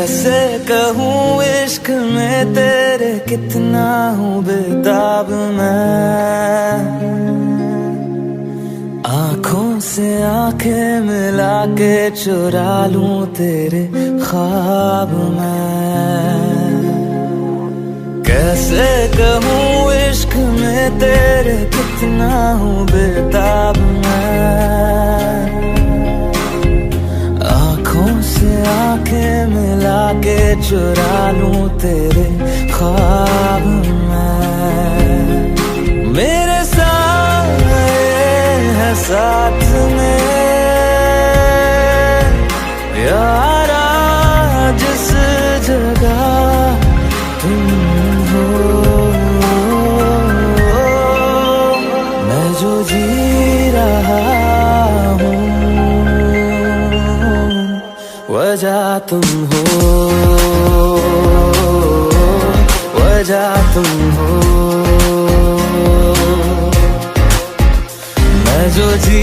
कैसे कहूँ इश्क में तेरे कितना हूँ बेताब मैं, आँखों से आंखें मिला के चुरा लूं तेरे ख्वाब मैं। कैसे कहूँ इश्क में तेरे कितना हूँ बेताब मैं, आँखों से आंखें मिला के चुरा लूं तेरे ख्वाब मैं। मेरे साए है साथ में यारा जिस जगह तुम हो, मैं जो जी रहा हूँ वजह तुम हो, वजह तुम हो। मैं जो जी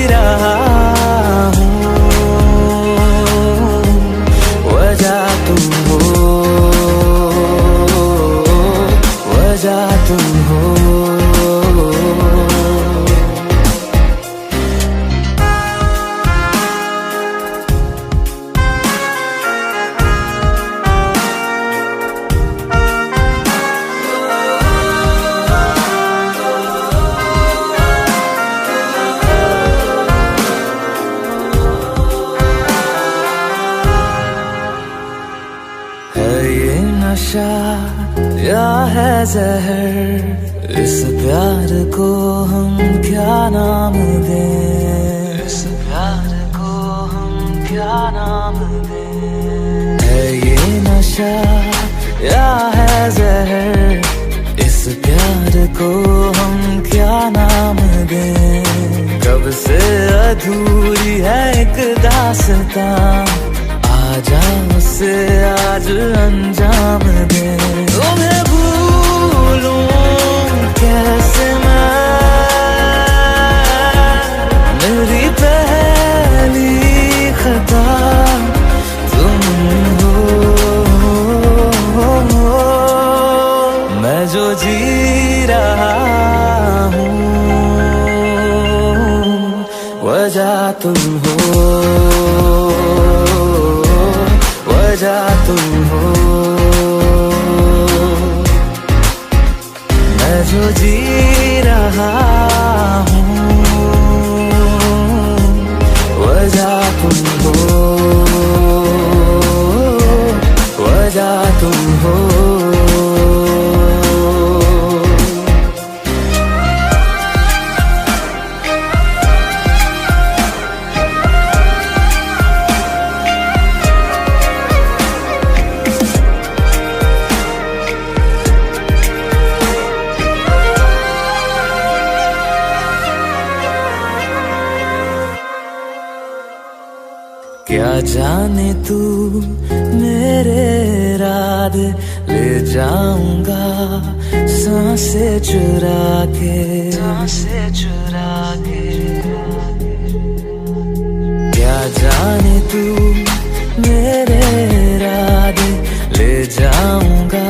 रहा हूँ वजह तुम हो, वजह तुम हो। नशा या है जहर, इस प्यार को हम क्या नाम दें, इस प्यार को हम क्या नाम दें। है ये नशा या है जहर, इस प्यार को हम क्या नाम दें। कब से अधूरी है एक दास्तां, आजा मुझसे आज अंजाम दे। तुम्हें भूलूं कैसे मैं, मेरी पहली खता तुम हो। मैं जो जी रहा हूँ वजह तुम हो, वजह तुम हो। मैं जो जी रहा हूँ वजह तुम हो, वजह तुम हो। क्या जाने तू मेरे इरादे ले जाऊंगा सांसें चुरा के, सांसें चुरा के। क्या जाने तू मेरे इरादे ले जाऊंगा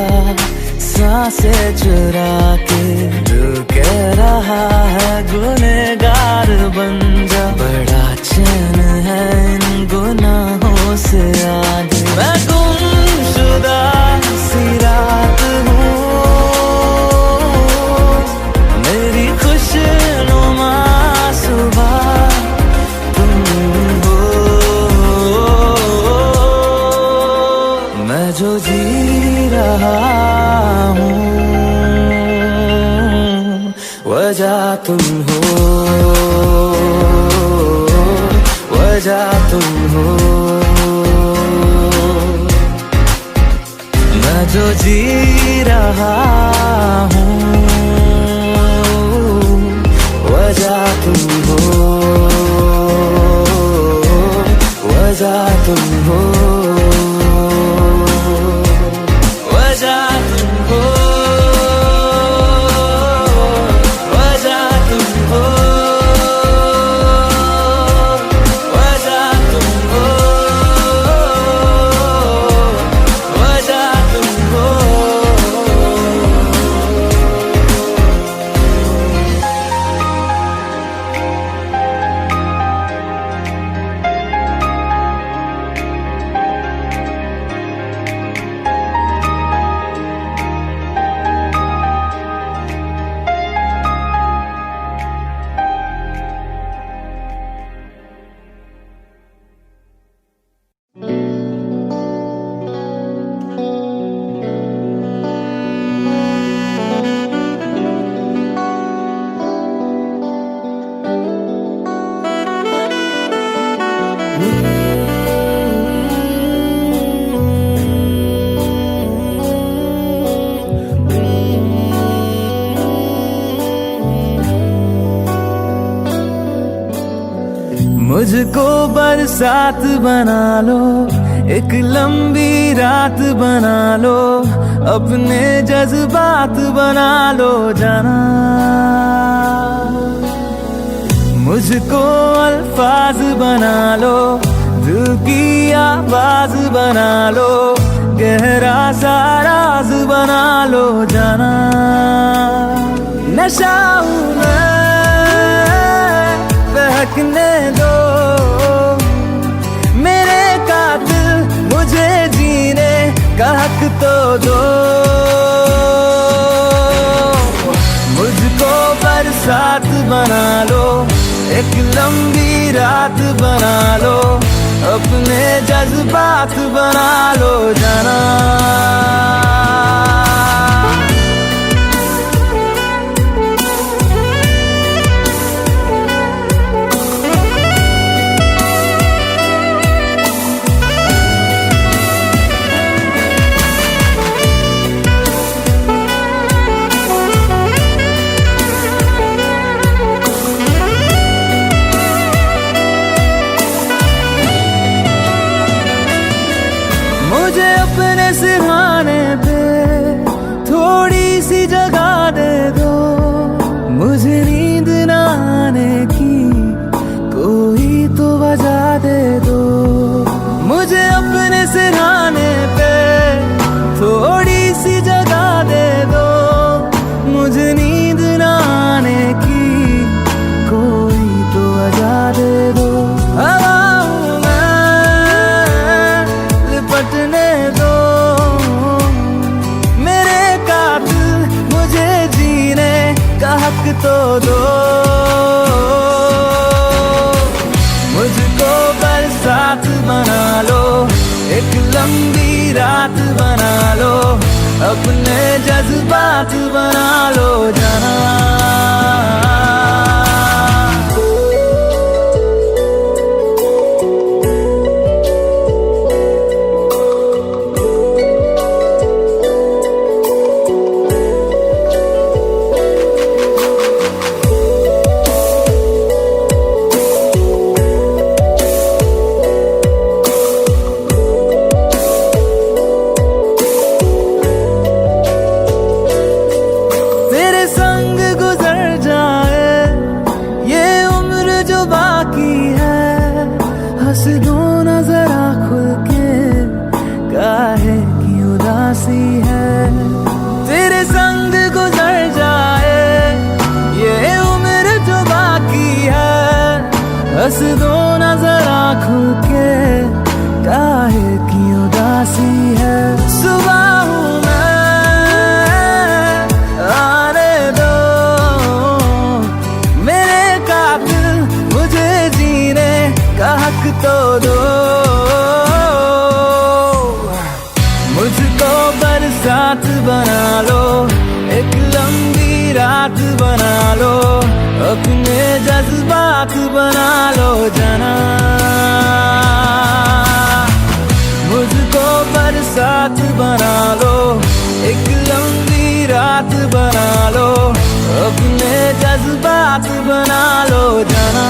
सांसें चुरा के। दिल कह रहा है गुनहगार बन जा, बड़ा चैन है इन गुनाहों से आगे। मैं गुमशुदा सी रात हूँ, मेरी खुशनुमा सुबह तुम हो। मैं जो जी रहा हूँ वजह तुम हो, वजह तुम हो। मैं जो जी रहा हूँ वजह तुम हो, वजह तुम हो, वजह तुम हो, वजह तुम हो। मुझको बरसात बना लो, एक लंबी रात बना लो, अपने जज्बात बना लो जाना। मुझको अल्फाज बना लो, दिल की आवाज बना लो, गहरा सा राज बना लो जाना। नशा हूँ मैं, बहकने दो मेरे कातिल, मुझे जीने का हक तो दो। मुझको बरसात बना लो, एक लंबी रात बना लो, अपने जज्बात बना लो जाना। मुझे अपने सिरहाने पे थोड़ी सी जगह दे दो, मुझे नींद न आने की कोई तो वजह दे दो। मुझे अपने सिरहाने पे थोड़ी सी जगह दे दो, मुझे नींद न आने की कोई तो वजह दे दो। हवा हूँ मैं, लिपटने दो मेरे कातिल, मुझे जीने का हक तो दो। मुझको बरसात बना लो, एक लंबी रात बना लो, अपने जज्बात बना लो जाना। हंस दो ना जरा खुल के, काहे की उदासी है। तेरे संग गुजर जाए ये उम्र जो बाकी है, हंस दो ना जरा खुल के, काहे की उदासी है। सुबह हूँ मैं, आने दो मेरे कातिल, मुझे जीने का हक तो दो। मुझको बरसात बना लो, एक लंबी रात बना लो, अपने जज्बात बना लो जाना। मुझको बरसात बना लो, एक लंबी रात बना लो, अपने जज्बात बना लो जाना।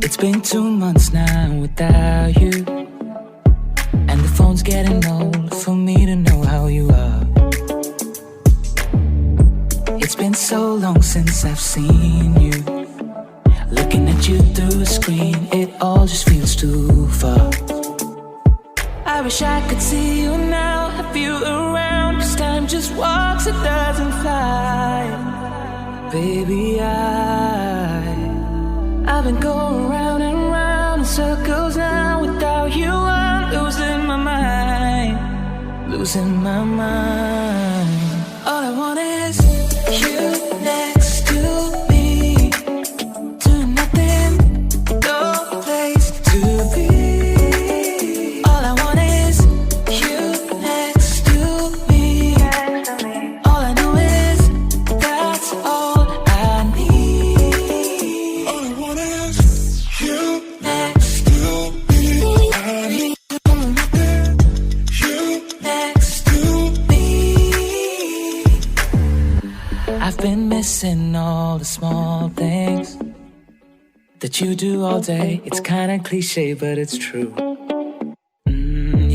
It's been 2 months now without you, and the phone's getting old for me to know how you are. It's been so long since I've seen you. Looking at you through a screen, it all just feels too far. I wish I could see you now, have you around, 'cause time just walks, it doesn't fly. Baby, I've been going round and round in circles now. Without you I'm losing my mind, losing my mind. All I want is you next to me, doing nothing, no place to be. All I want is you next to me. All I know is what you do all day. It's kinda cliche, but it's true.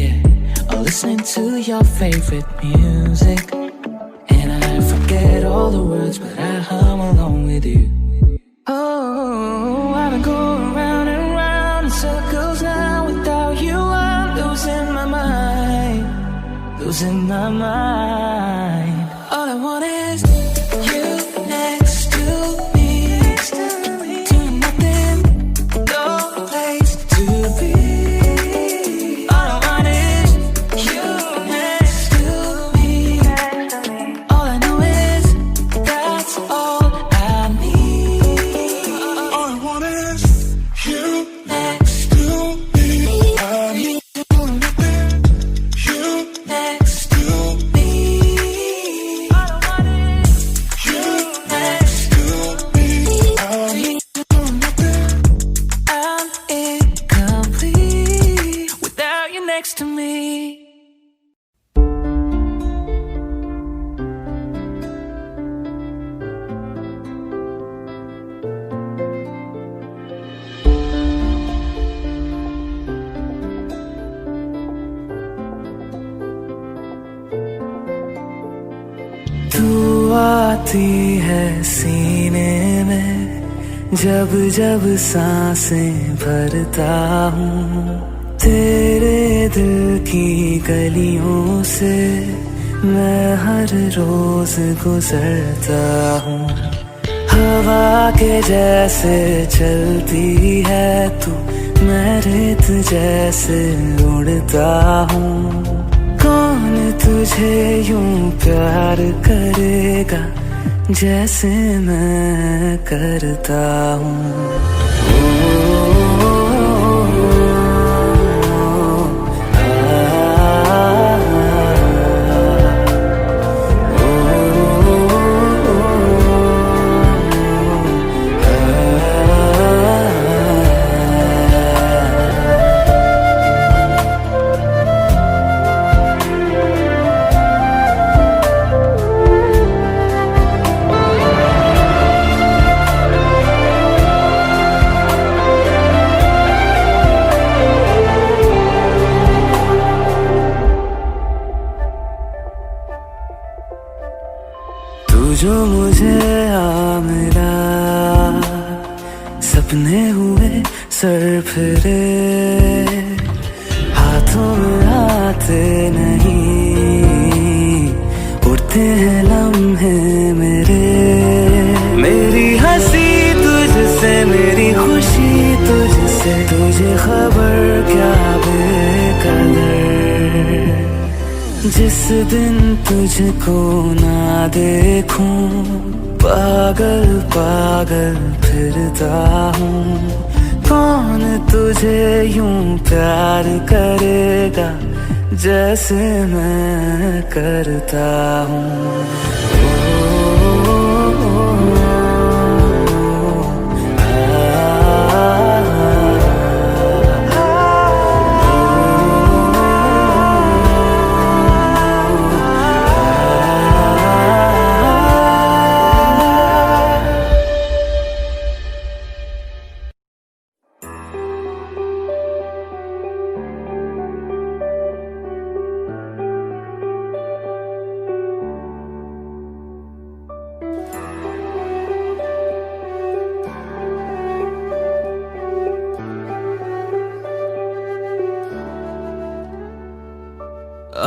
Yeah, or listening to your favorite music, and I forget all the words, but I hum along with you. Oh, I've been going round and round in circles now. Without you, I'm losing my mind, losing my mind. All I want is you next to me, doing nothing, no place to be. All I want is you next to me. All I know is that's all I need. All I want is you next to me. I need doing nothing. You Next to me. all I want is You next to me. I need doing nothing. I'm incomplete without you next to me. तू आती है सीने में जब जब सांसें भरता हूँ, तेरे दिल की गलियों से मैं हर रोज गुजरता हूँ। हवा के जैसे चलती है तू, मैं रेत जैसे उड़ता हूँ। कौन तुझे यूं प्यार करेगा जैसे मैं करता हूँ। तू जो मुझे आ मिला, सपने हुए सर फिरे, हाथों में आते नहीं, उड़ते हैं लम्हे मेरे। मेरी हंसी तुझसे, मेरी खुशी तुझसे, तुझे खबर क्या बेकदर। जिस दिन तुझको ना देखूं, पागल पागल फिरता हूँ। कौन तुझे यूं प्यार करेगा जैसे मैं करता हूँ।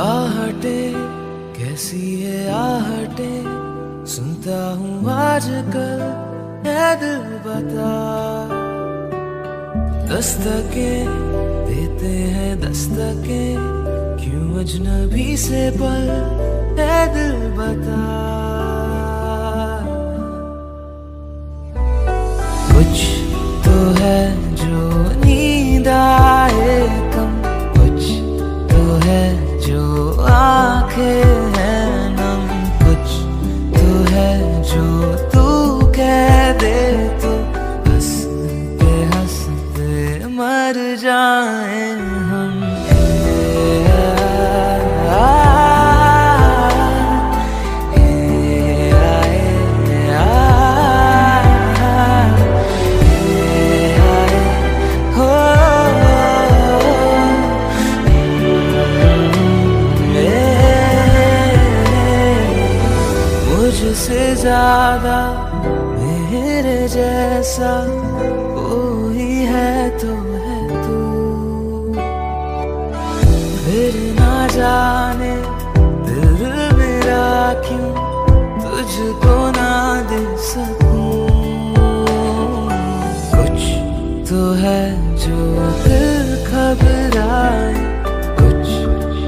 आहटे कैसी है आहटे, सुनता हूँ आजकल है दिल बता। दस्तकें देते हैं दस्तकें, क्यों अजनबी से पल है दिल बता। कुछ तो है जो नींद आए कम, कुछ तो है जो आंखें हैं नम, कुछ तो है जो तू कह दे तो हंसते मर जाए हम। ज्यादा मेरे जैसा कोई है तो है तू, फिर ना जाने दिल मेरा क्यों तुझको ना दे सकूं। कुछ तो है जो दिल घबराए, कुछ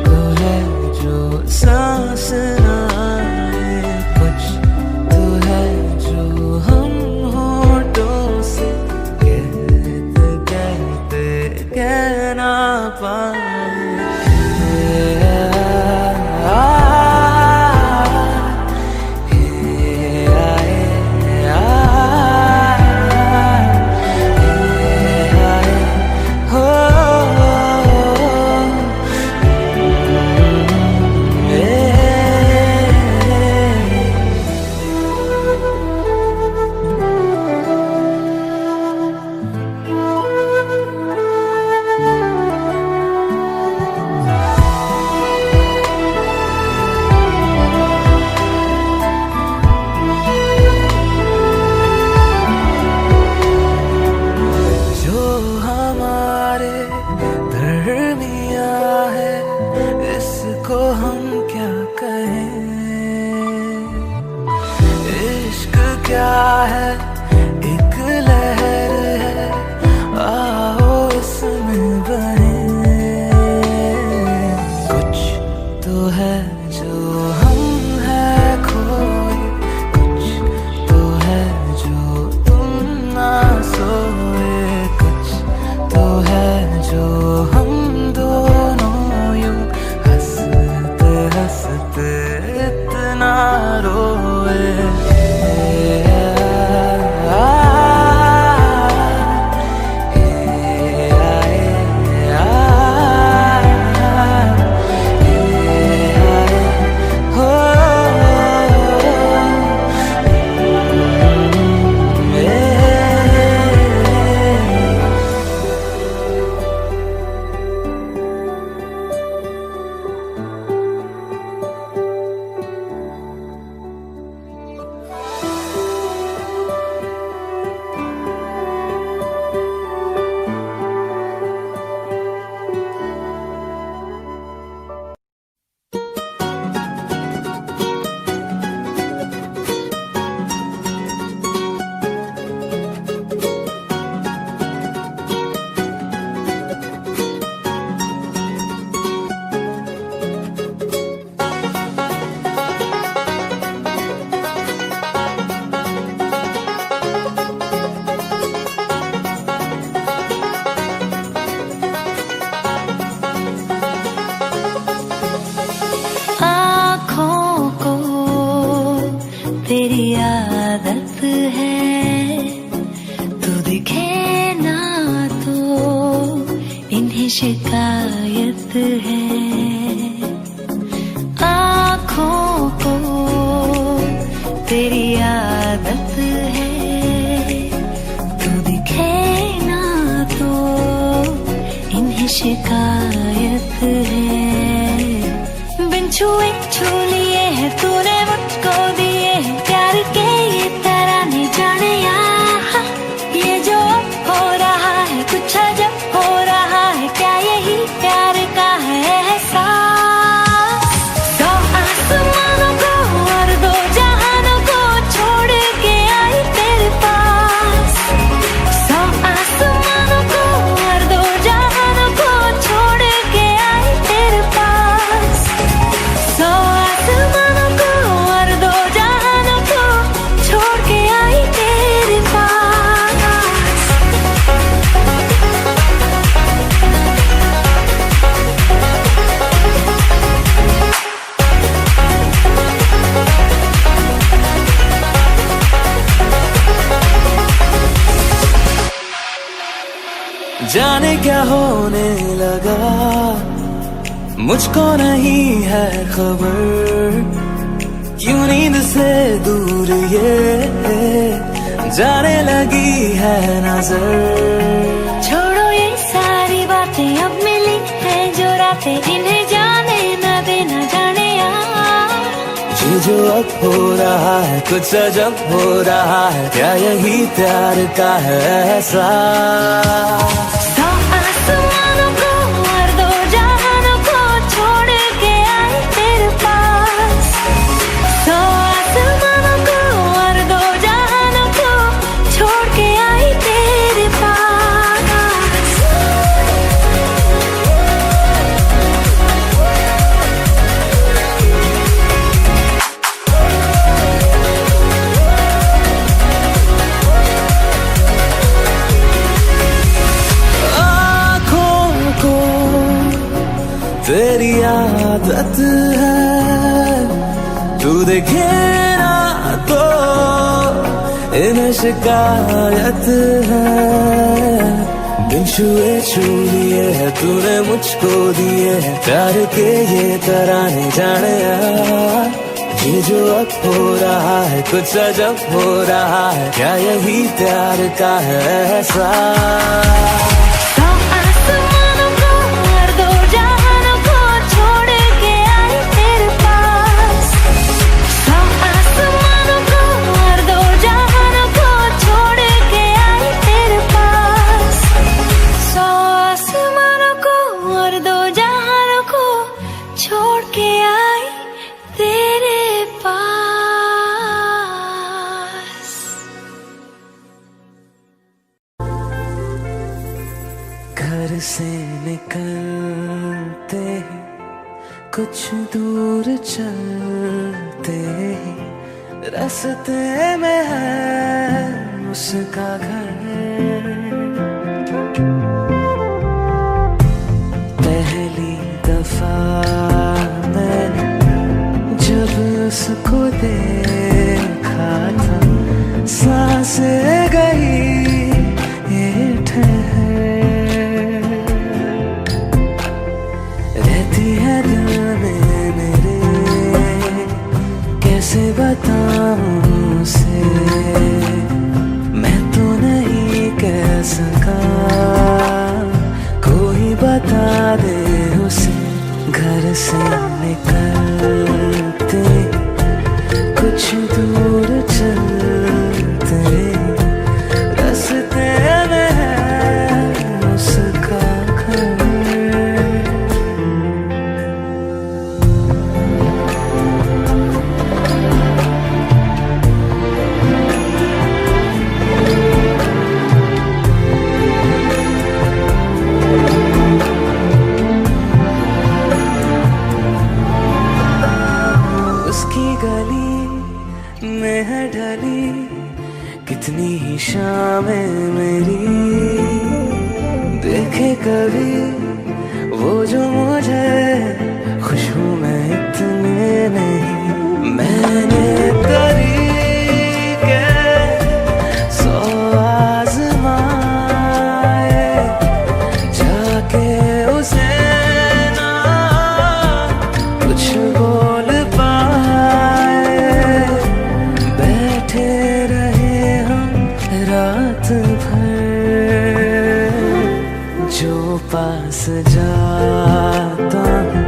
तो है जो सांस ना आए, कुछ तो है जो हम होठों से कहते कहते कह ना पाए। शिकायत है आँखों को तेरी आदत है, तू दिखे ना तो इन्हें शिकायत है। बिन छुए छू लिए है तूने मुझको दिए है प्यार के ये तराने जाने यहाँ, ये जो हो रहा है कुछ अजब हो रहा है, क्या यही प्यार का है एहसास। दो आसमानों को और दो जहानों को छोड़ के आई तेरे पास, सौ आसमानों को और दो जहानों को छोड़ के आई तेरे पास, सौ आसमानों को और दो जहानों को छोड़ के आई तेरे पास। जाने क्या होने लगा मुझको नहीं है खबर, क्यों नींद से दूर ये जाने लगी है नजर। छोड़ो ये सारी बातें, अब मिली है जो रातें, इन्हें जाने न देना जाने यार। ये जो अब हो रहा है कुछ अजब हो रहा है, क्या यही प्यार का है एहसास। सौ आसमानों को और दो जहानों को छोड़ के आई तेरे पास। सौ आसमानों को और दो जहानों को छोड़ के आई तेरे पास। तेरी आदत है तू देखे ना तो इन्हें शिकायत है। बिन छुए छू लिए है तूने मुझको दिए है प्यार के ये तराने जाने यार। ये जो अब हो रहा है कुछ अजब हो रहा है, क्या यही प्यार का है एहसास। घर से निकलते ही कुछ दूर चलते ही रास्ते में है उसका घर। पहली दफा मैंने जब उसको देखा था सांसें गई ये ठहर। कैसे बताऊं उसे मैं तो नहीं कह सका, कोई बता दे उसे। घर से निकलते कुछ दूर चलते रास्ते में है उसका घर। कितनी ही शामें मेरी देखे कभी वो जो मुझे खुशबू में इतने नहीं। मैंने तरीके सौ आज़माए जाके उसे ना कुछ बोल पाए। बैठे रात भर जो पास जाता हूँ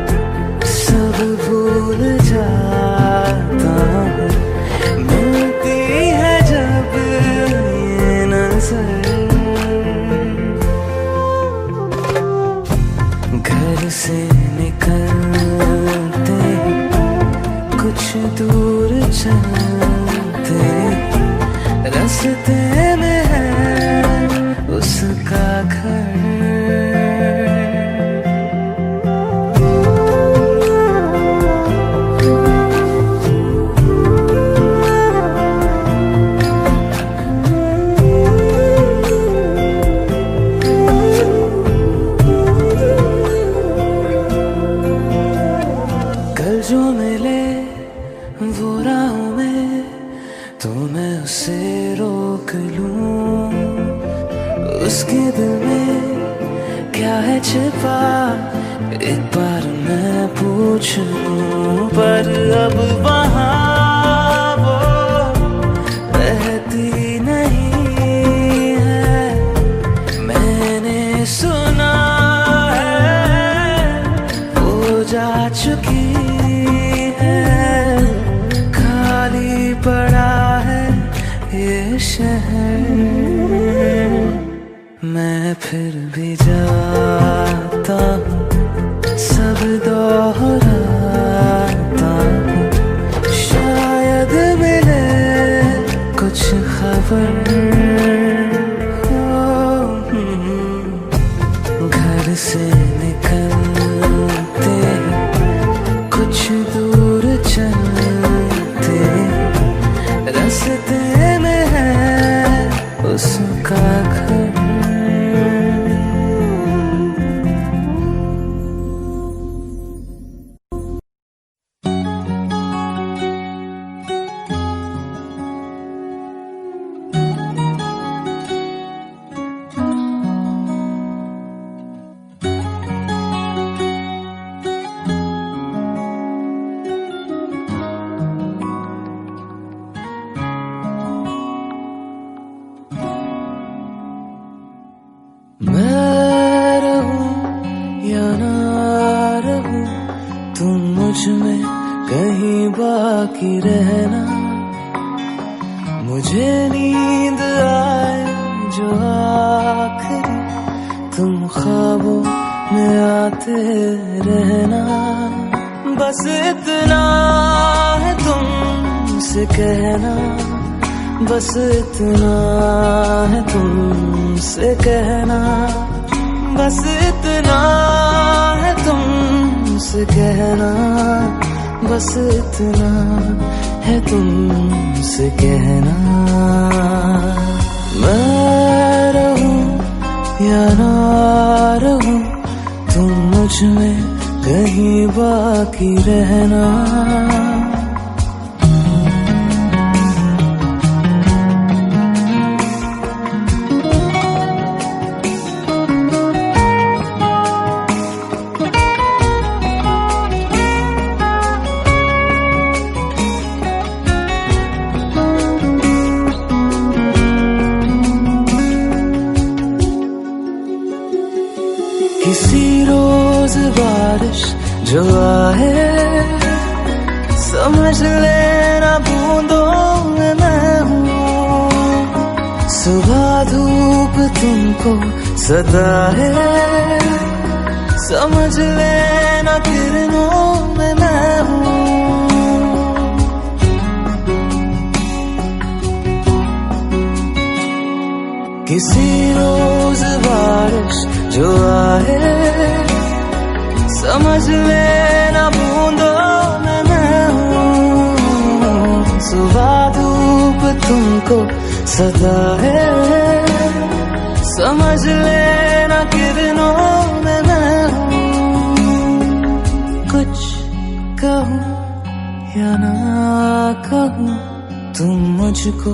सब भूल जाता हूँ। मिलती है जब ये नजर घर से निकलते कुछ दूर चलते रास्ते में है उसका घर। कल जो मिले वो राहों में तो मैं उसे रोक लूं। उसके दिल में क्या है छिपा एक बार मैं पूछ लूं। पर अब वहाँ वो रहती नहीं है। मैंने सुना है वो जा चुकी है फिर भी जाता हूँ, सब दोहराता हूँ, शायद मिले कुछ खबर हो। घर से निकलते कुछ दूर चलते, रास्ते में है उसका घर। मैं रहूं या ना रहूं, तुम मुझ में कहीं बाकी रहना। मुझे नींद आए जो आखिरी, तुम ख्वाबों में आते रहना। बस इतना है तुमसे कहना, बस इतना है तुमसे कहना, बस इतना है तुमसे कहना, बस इतना है तुमसे कहना। मैं रहूं या ना रहूं, तुम मुझ में कहीं बाकी रहना। किसी रोज बारिश जो आए, समझ लेना बूंदों में मैं हूँ। सुबह धूप तुमको सदा है, समझ लेना किरणों में मैं हूँ। किसी रोज बारिश जो आए, समझ लेना बूंदों में मैं हूँ। सुबह धूप तुमको सदा है, समझ लेना किरणों में मैं हूँ। कुछ कहूँ या ना कहूँ, तुम मुझको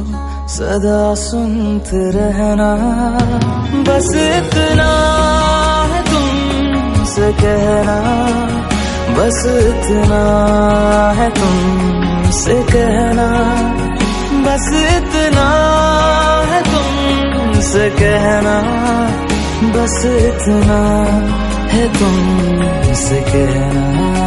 सदा सुनते रहना। बस इतना है तुमसे कहना, बस इतना है तुमसे कहना, बस इतना है तुमसे कहना, बस इतना है तुमसे कहना।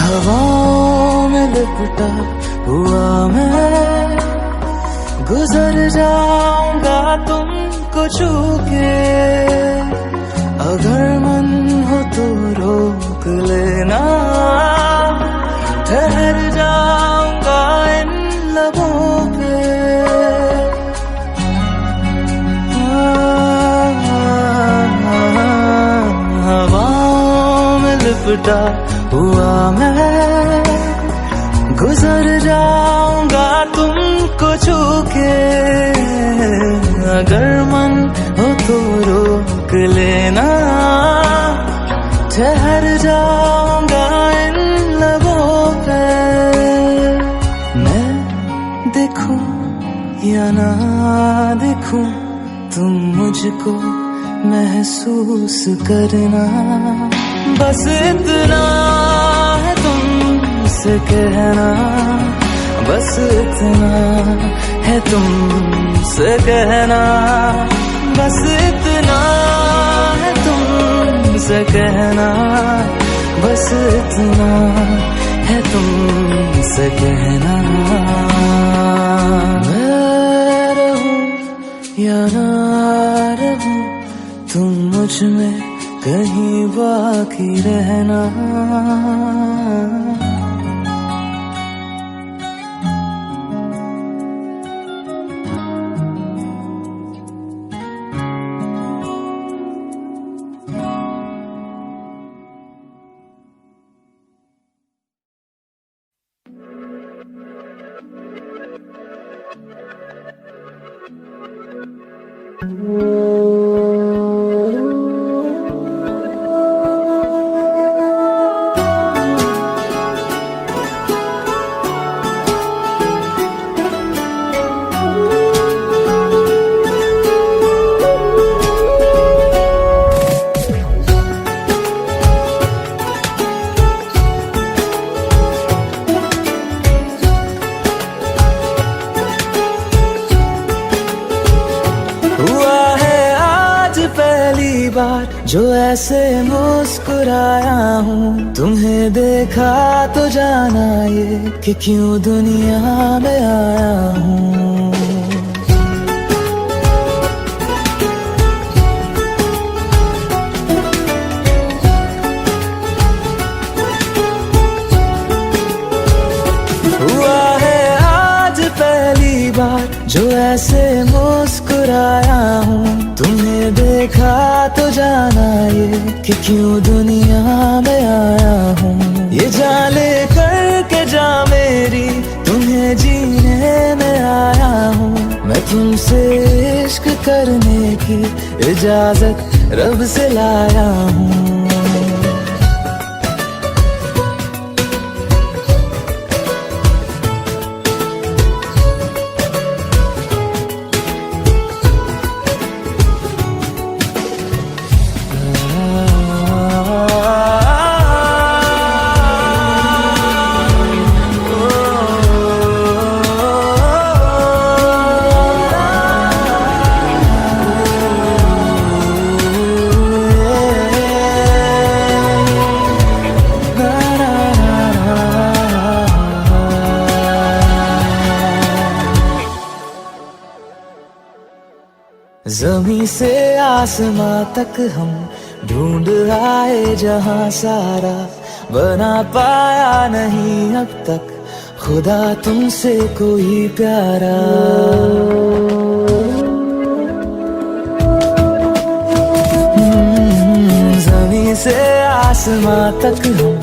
हवाओं में लिपटा हुआ मैं, गुजर जाऊंगा तुमको छू के। अगर मन हो तो रोक लेना, ठहर जाऊंगा इन लबों पे। हवाओं में लिपटा हुआ मैं, गुजर जाऊंगा तुमको छू के। अगर मन हो तो रोक लेना, ठहर जाऊंगा इन लबों पे। मैं देखूं या ना देखूं, तुम मुझको महसूस करना। बस इतना है तुम तुमसे कहना बस इतना है, तुमसे कहना बस इतना है, तुमसे कहना बस इतना है, तुमसे कहना। मैं रहूं या ना रहूं, तुम मुझ में कहीं बाकी रहना। जो ऐसे मुस्कुराया हूँ, तुम्हें देखा तो जाना ये कि क्यों दुनिया में आया हूँ। हुआ है आज पहली बार जो ऐसे मुस्कुराया हूँ, तुम्हें देखा तो जाना ये कि क्यों दुनिया में आया हूँ। ये जाले करके जा मेरी, तुम्हें जीने में आया हूँ। मैं तुमसे इश्क करने की इजाजत रब से लाया हूँ। ज़मीं से आसमां तक हम ढूंढ आए जहां सारा, बना पाया नहीं अब तक खुदा तुमसे कोई प्यारा। ज़मीं से आसमां तक हम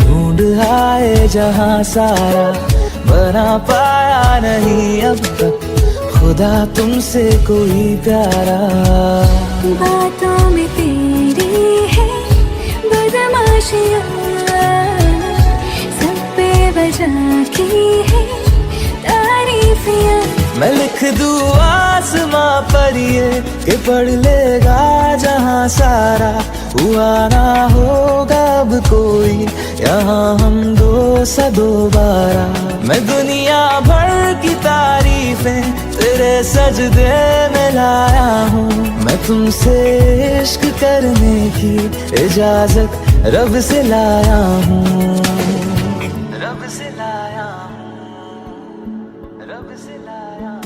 ढूंढ आए जहां सारा, बना पाया नहीं अब तक खुदा तुमसे कोई प्यारा। बातों में तेरी है बदमाशियाँ, सब पे वजह की है तारीफियाँ। मैं लिख दूँ आसमां पर ये कि पढ़ लेगा जहां सारा, हुआ ना होगा अब कोई यहाँ हम दो सा दोबारा। मैं दुनिया भर की तारीफें तेरे सजदे में लाया हूँ। मैं तुमसे इश्क करने की इजाजत रब से लाया हूँ। रब से लाया हूँ, रब से लाया हूँ।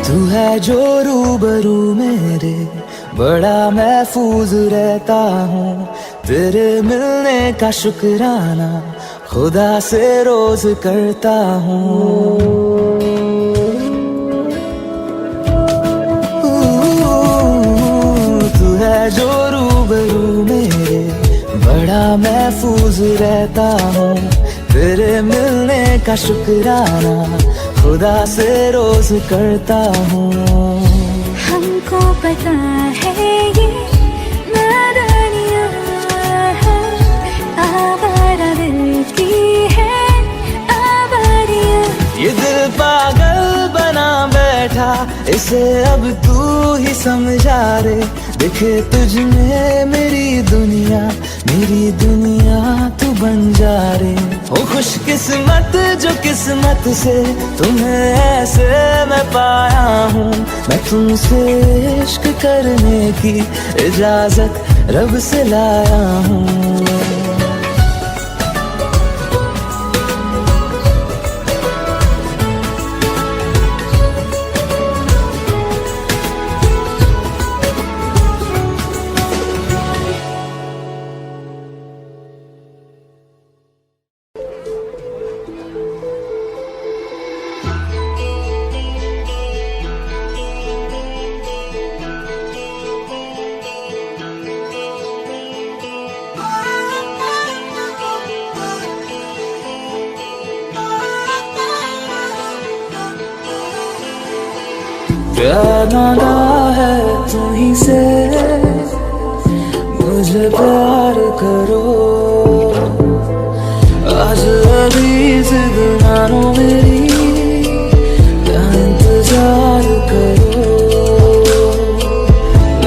तू है जो रूबरू मेरे, बड़ा महफूज रहता हूँ। तेरे मिलने का शुक्राना खुदा से रोज करता हूँ। तू है जो रूबरू मेरे, बड़ा महफूज रहता हूँ। तेरे मिलने का शुक्राना खुदा से रोज करता हूँ। हमको पता है ये नादानियाँ है, आवारा दिल की है आवारियाँ। ये दिल पागल बना बैठा, इसे अब तू ही समझा रे। दिखे तुझ में मेरी दुनिया तू बन जा रे। हो खुशकिस्मत जो किस्मत से तुम्हें ऐसे मैं पाया हूँ। मैं तुमसे इश्क करने की इजाजत रब से लाया हूँ। प्यार नादा है तुम्हीं से, मुझे प्यार करो। आज अभी जिद मानो मेरी, क्या इंतजार करो।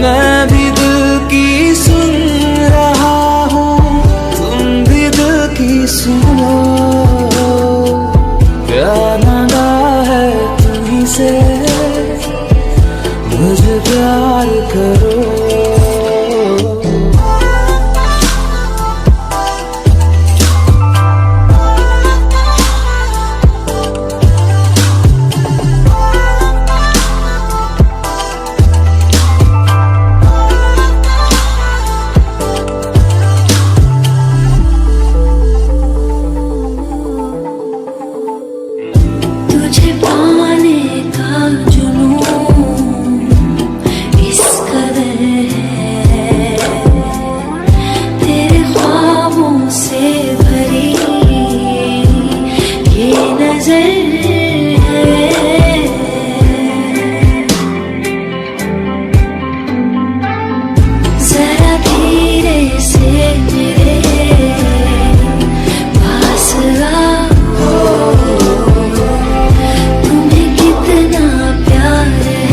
मैं भी दिल की सुन रहा हूँ, तुम भी दिल की सुनो। प्यार नादा है तुम्हीं से, मुझे प्यार करो। तुझे पाने का जुनून इस कदर है, तेरे ख्वाबों से भरी ये नजर है। जरा धीरे से मेरे पास आओ, तुम्हें कितना प्यार है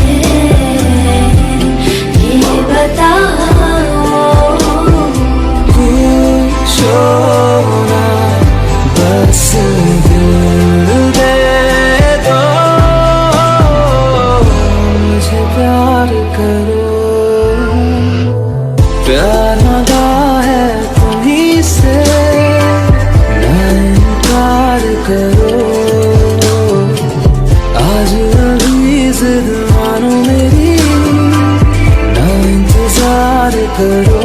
ये बताओ। पूछो ना बस दिल दे दो, मुझे प्यार करो। प्यार नादा है तुम्हीं से, ना इनकार करो। आज अभी जिद मानो मेरी, ना इंतजार करो।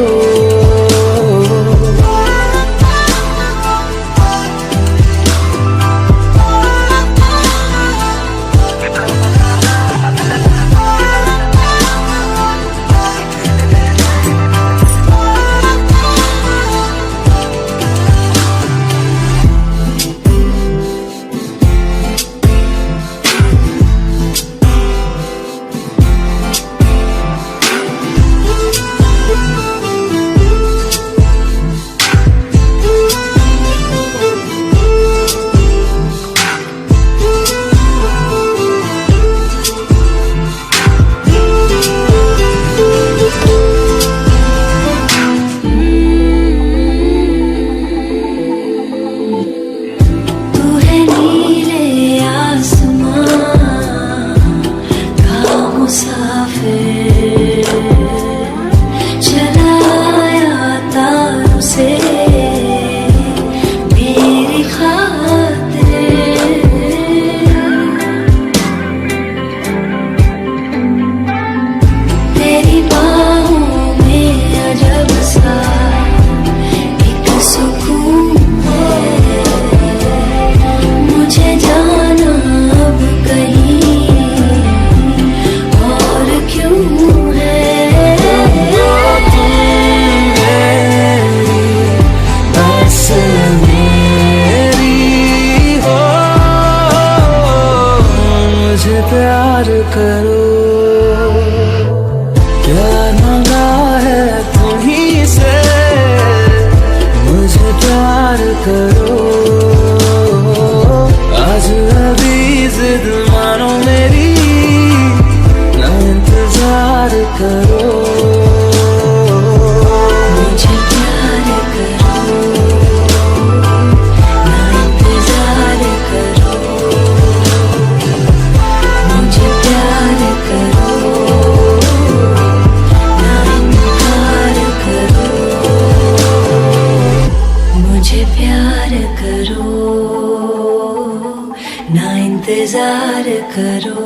करो,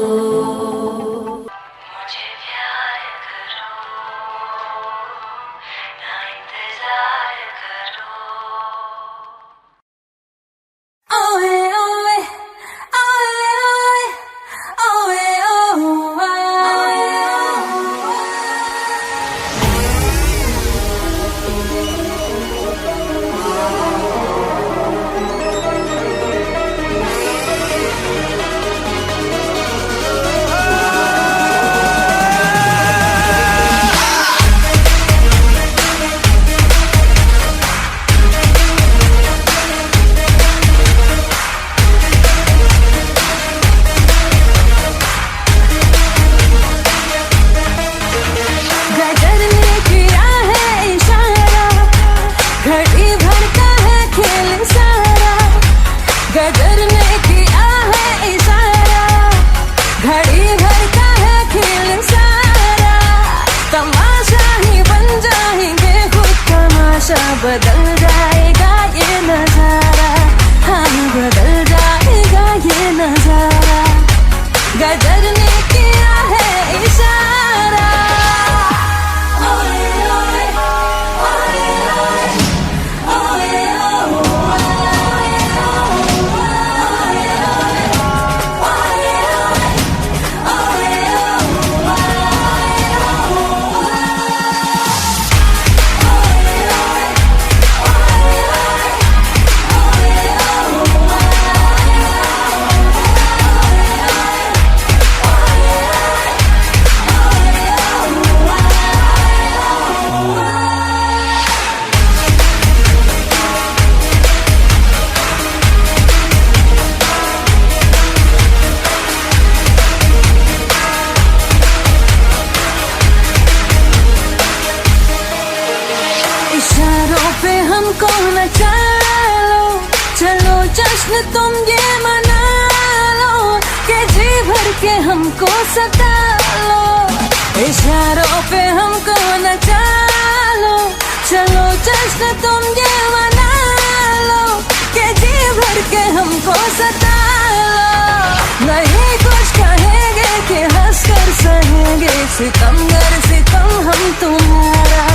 मुझे प्यार करो, ना इंतजार करो। ओए ओए ओए ओए ओए बदल जाएगा ये नजारा, हाँ बदल जाएगा ये नजारा। गदर ने किया है इशारा। ओए ओए ओए ओए इशारों पे हमको नचा लो, चलो जश्न तुम ये मना लो, के जी भर के हमको सता लो। इशारों पे हमको नचा लो, चलो जश्न तुम ये मना लो, के जी भर के हमको सता लो। नहीं कुछ कहेंगे कि हंस कर सहेंगे, सितमगर सितम हम तुम्हारा,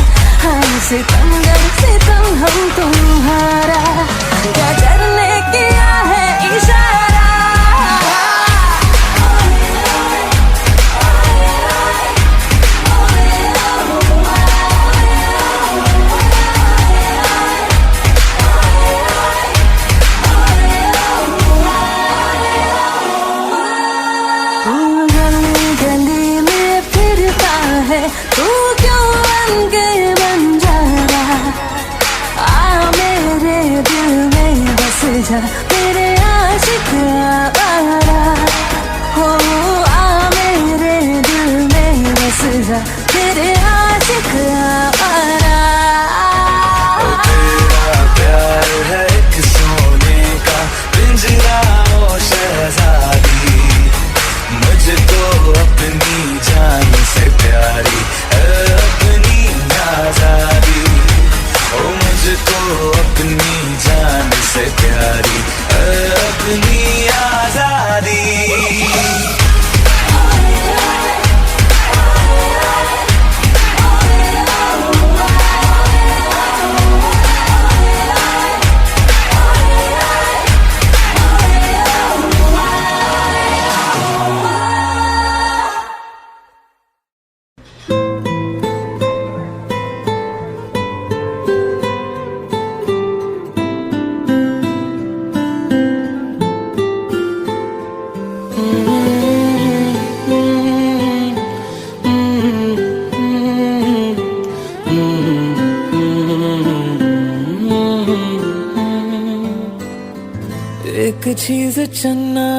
हम सितमगर सितम हम तुम्हारा। गदर ने किया है इशारा। गली गली में फिरता है तू, क्यों बन के बन जा रहा। आ मेरे दिल में बस जा, तेरे आशिक आवारा हो। आ मेरे दिल में बस जा, तेरे आशिक आवारा। तेरा प्यार है एक सोने का पिंजरा ओ शहजादी, मुझको अपनी जान से प्यारी है अपनी आजादी। ओ मुझको अपनी जान से प्यारी है अपनी आजादी। एक चीज चन्ना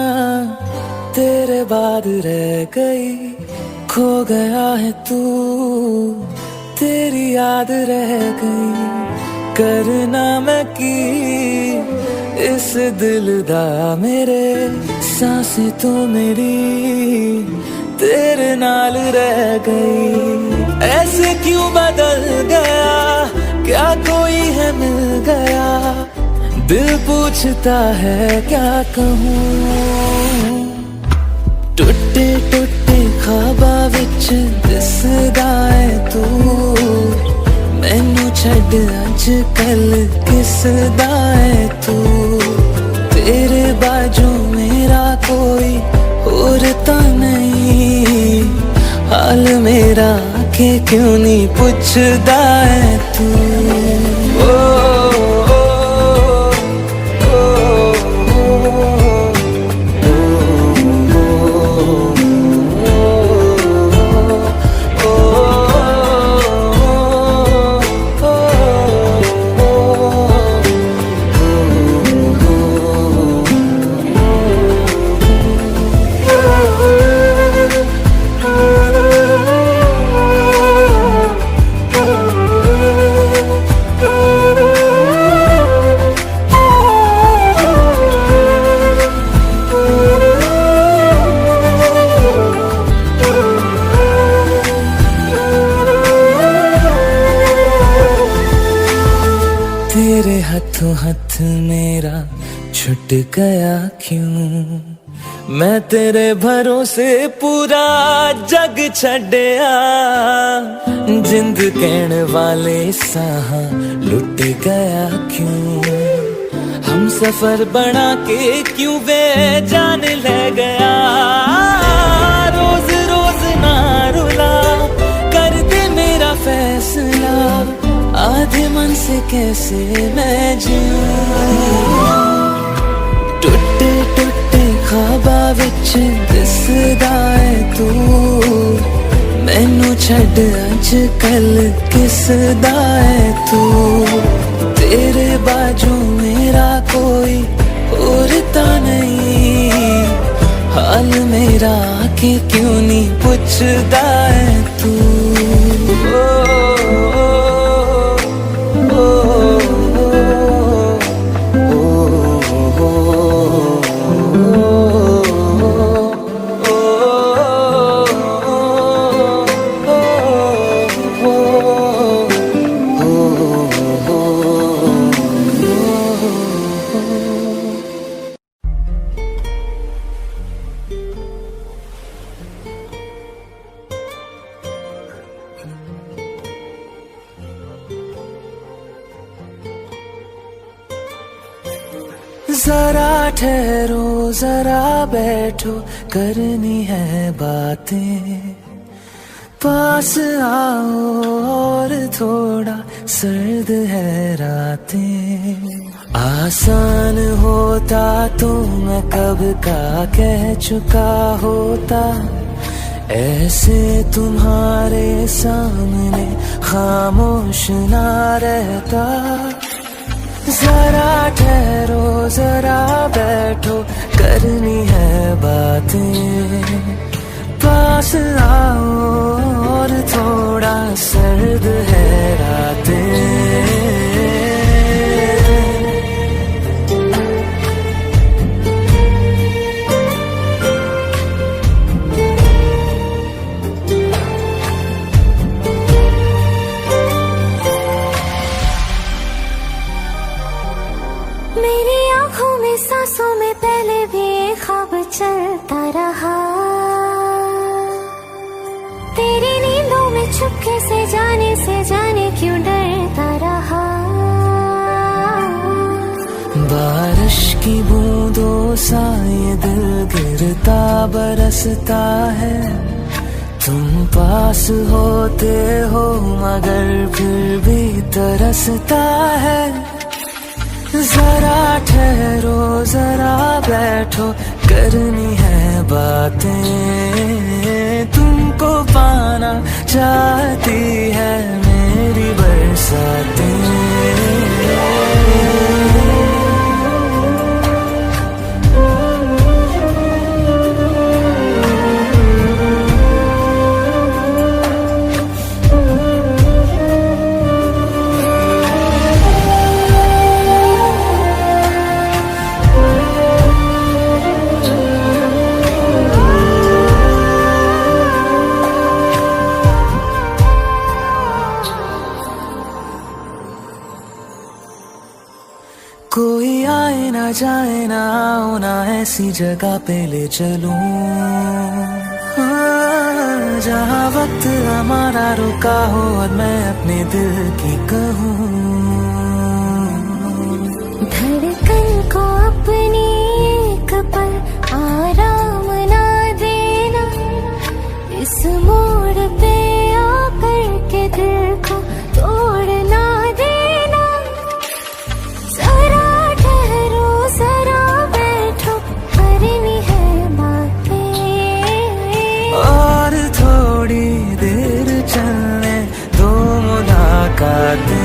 तेरे बाद रह गई, खो गया है तू तेरी याद रह गई। करना मैं की इस दिल दा मेरे, सांसें तो मेरी तेरे नाल रह गई। ऐसे क्यों बदल गया, क्या कोई है मिल गया। दिल पूछता है क्या कहूँ, टुटे टुटे ख्वाबा विच दिसदा है तू मैनू छड्ड अज कल किसदा है तू तेरे बाजू मेरा कोई और तो नहीं हाल मेरा के क्यों नहीं पूछदा है तू तेरे हाथों हाथ मेरा छुट गया क्यों मैं तेरे भरोसे पूरा जग छड़या जिंद कहण वाले साहा लुट गया क्यों हम सफर बना के क्यों वे जान ले गया रोज रोज ना रुला कर दे मेरा फैसला आधे मन से कैसे मैं जीऊं टुटे टुटे ख्वाबा विच दिसदा है तू मैनू छड्ड अज कल किसदा है तू तेरे बाजू मेरा कोई और तो नहीं हाल मेरा के क्यों नहीं पूछदा है तू जरा ठहरो जरा बैठो करनी है बातें पास आओ और थोड़ा सर्द है रातें आसान होता तो मैं कब का कह चुका होता ऐसे तुम्हारे सामने खामोश ना रहता जरा ठहरो जरा बैठो करनी है बातें पास आओ और थोड़ा सर्द है रातें मेरी आंखों में सांसों में पहले भी एक ख्वाब चलता रहा तेरी नींदों में चुपके से जाने क्यों डरता रहा बारिश की बूंदों सा ये दिल गिरता बरसता है तुम पास होते हो मगर फिर भी तरसता है जरा ठहरो जरा बैठो करनी है बातें तुमको पाना चाहती है मेरी बरसातें कोई आए ना जाए ना आओ ना ऐसी जगह पे ले चलूं जहाँ वक्त हमारा रुका हो और मैं अपने दिल की कहूँ। धड़कन को अपनी एक पल आराम ना देना, इस मोड़ पे आकर के दिल को तोड़ ना देना। जरा ठहरो जरा बैठो करनी है बातें, और थोड़ी देर चलने दो मुलाकातें।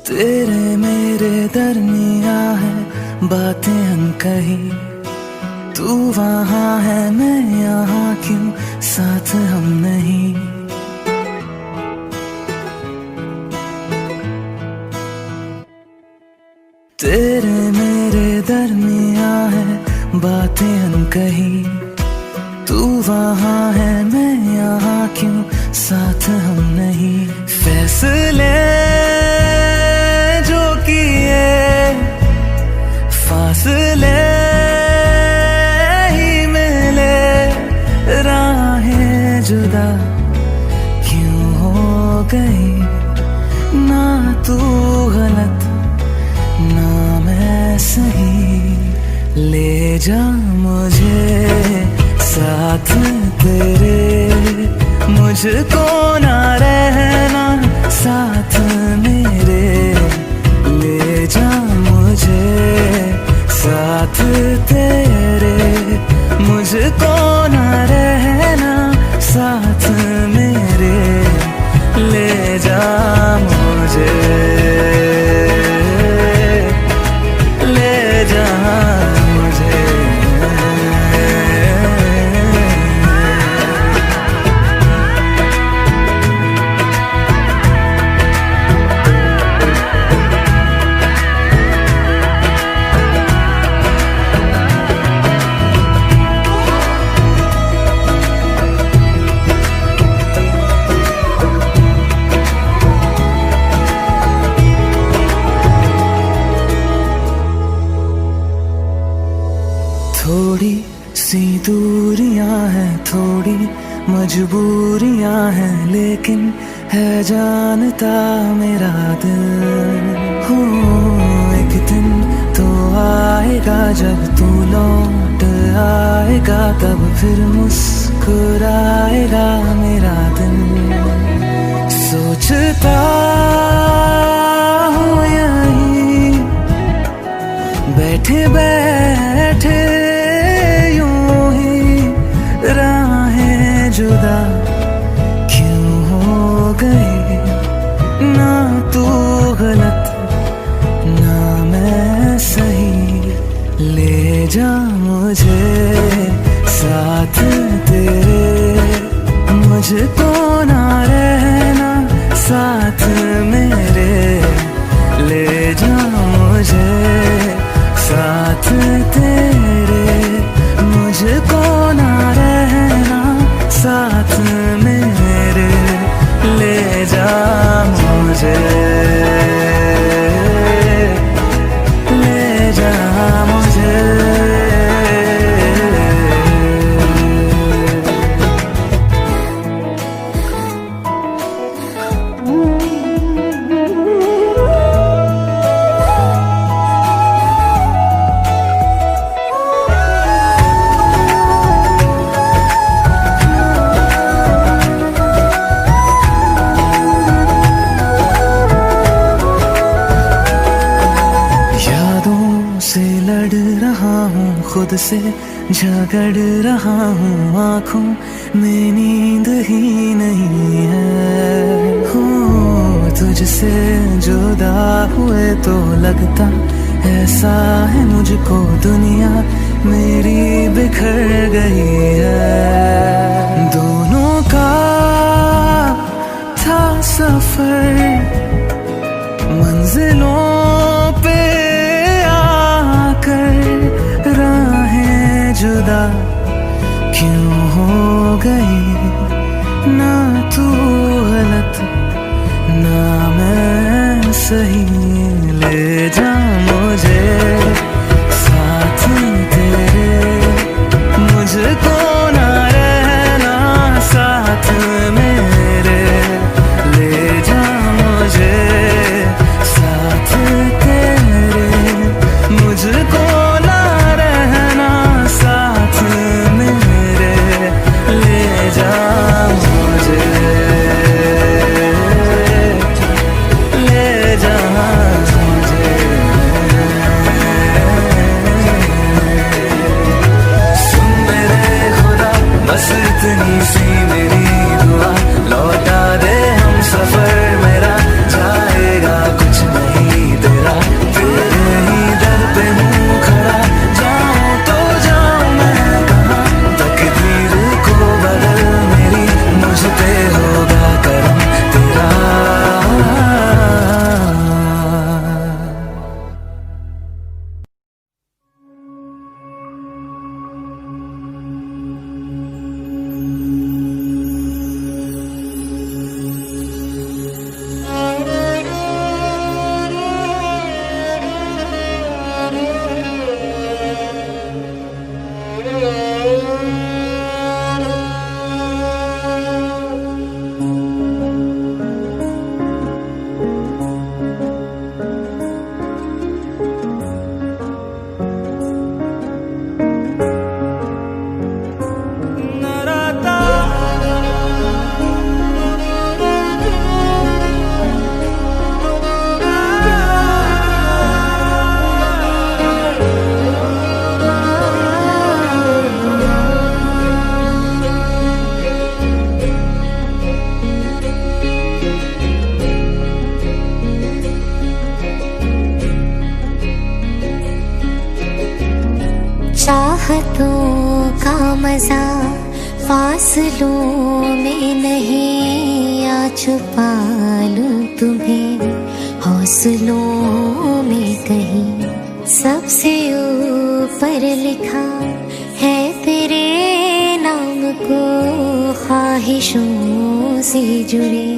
तेरे मेरे दरमिया है बातें अनकही, तू वहाँ है मैं यहाँ, क्यों साथ हम नहीं। तेरे मेरे दरमिया है बातें अनकही, तू वहाँ है मैं यहाँ, क्यों साथ हम नहीं। फैसले जो किए फासले ही मिले, राहें जुदा क्यों हो गई। ना तू गलत ना मैं सही, ले जा मुझे साथ तेरे, मुझको ना रहना साथ मेरे। ले जा मुझे साथ तेरे, मुझको ना रहना साथ मेरे। ले जा मुझे, ले जा मुझे। थोड़ी सी दूरियां हैं, थोड़ी मजबूरियां हैं, लेकिन है जानता मेरा दिल। हो एक दिन तो आएगा जब तू लौट आएगा, तब फिर मुस्कुराएगा मेरा दिल। सोचता हूँ यहीं बैठे बैठे राहें जुदा क्यों हो गई। ना तू गलत ना मैं सही, ले जा मुझे साथ तेरे, मुझको ना रहना साथ मेरे। ले जा मुझे साथ तेरे, मुझको ना रहना साथ मेरे। ले जा मुझे, ले जा मुझे। से झगड़ रहा हूँ, आँखों में नींद ही नहीं है। हो तुझसे जुदा हुए तो लगता ऐसा है मुझको दुनिया मेरी बिखर गई है। दोनों का था सफर, मंजिलों पे आकर राहें जुदा क्यों हो गई। ना तू गलत ना मैं सही, ले जा मुझे साथ तेरे, मुझको ना रहना साथ मेरे। ले जा मुझे साथ तेरे, मुझको ना रहना साथ मेरे। ले जा मुझे, ले जा मुझे। सुन मेरे खुदा बस इतनी सी मेरी दुआ, लौटा दे हम सफर मेरा, जाएगा कुछ नहीं तेरा। तेरे ही दर पे हूँ खड़ा, जाऊँ तो जाऊँ मैं कहाँ। तकदीर को बदल मेरी, मुझ पे होगा करम तेरा। चाहतों का मजा फासलों में नहीं, आ छुपा लूं तुम्हें हौसलों में कहीं। सबसे ऊपर लिखा है तेरे नाम को, ख्वाहिशों से जुड़े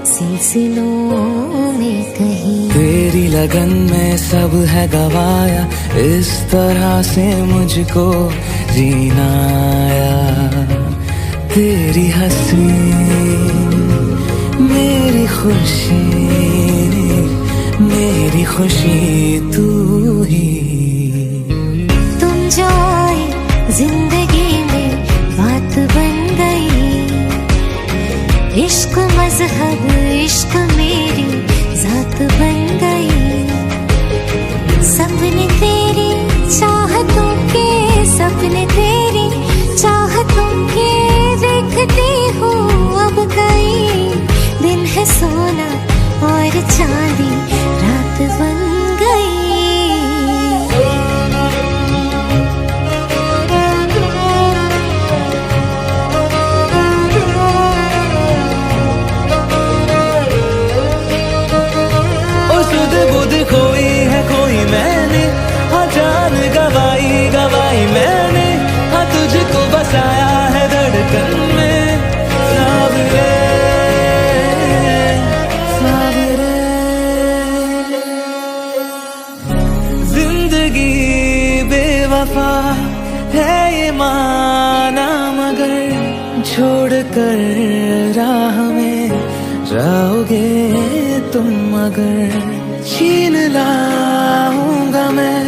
सिलसिलों में कहीं। तेरी लगन में सब है गवाया, इस तरह से मुझको जीना आया। तेरी हंसी मेरी खुशी, मेरी खुशी तू ही। तुम जो आए जिंदगी में बात बन गई, इश्क मजहब इश्क मेरी जात बन गई। सपने तेरी चाहतों के, सपने तेरी चाहतों के देखती हूँ अब कई। दिन है सोना और चांदी रात बन गई। बुध खोई है कोई मैंने, हाँ जान गवाई गवाई मैंने, हाँ तुझको बसाया है धड़कन में। सावरे सावरे, जिंदगी बेवफा है ये माना, मगर छोड़ कर राह में जाओगे तुम अगर। छीन लाऊंगा मैं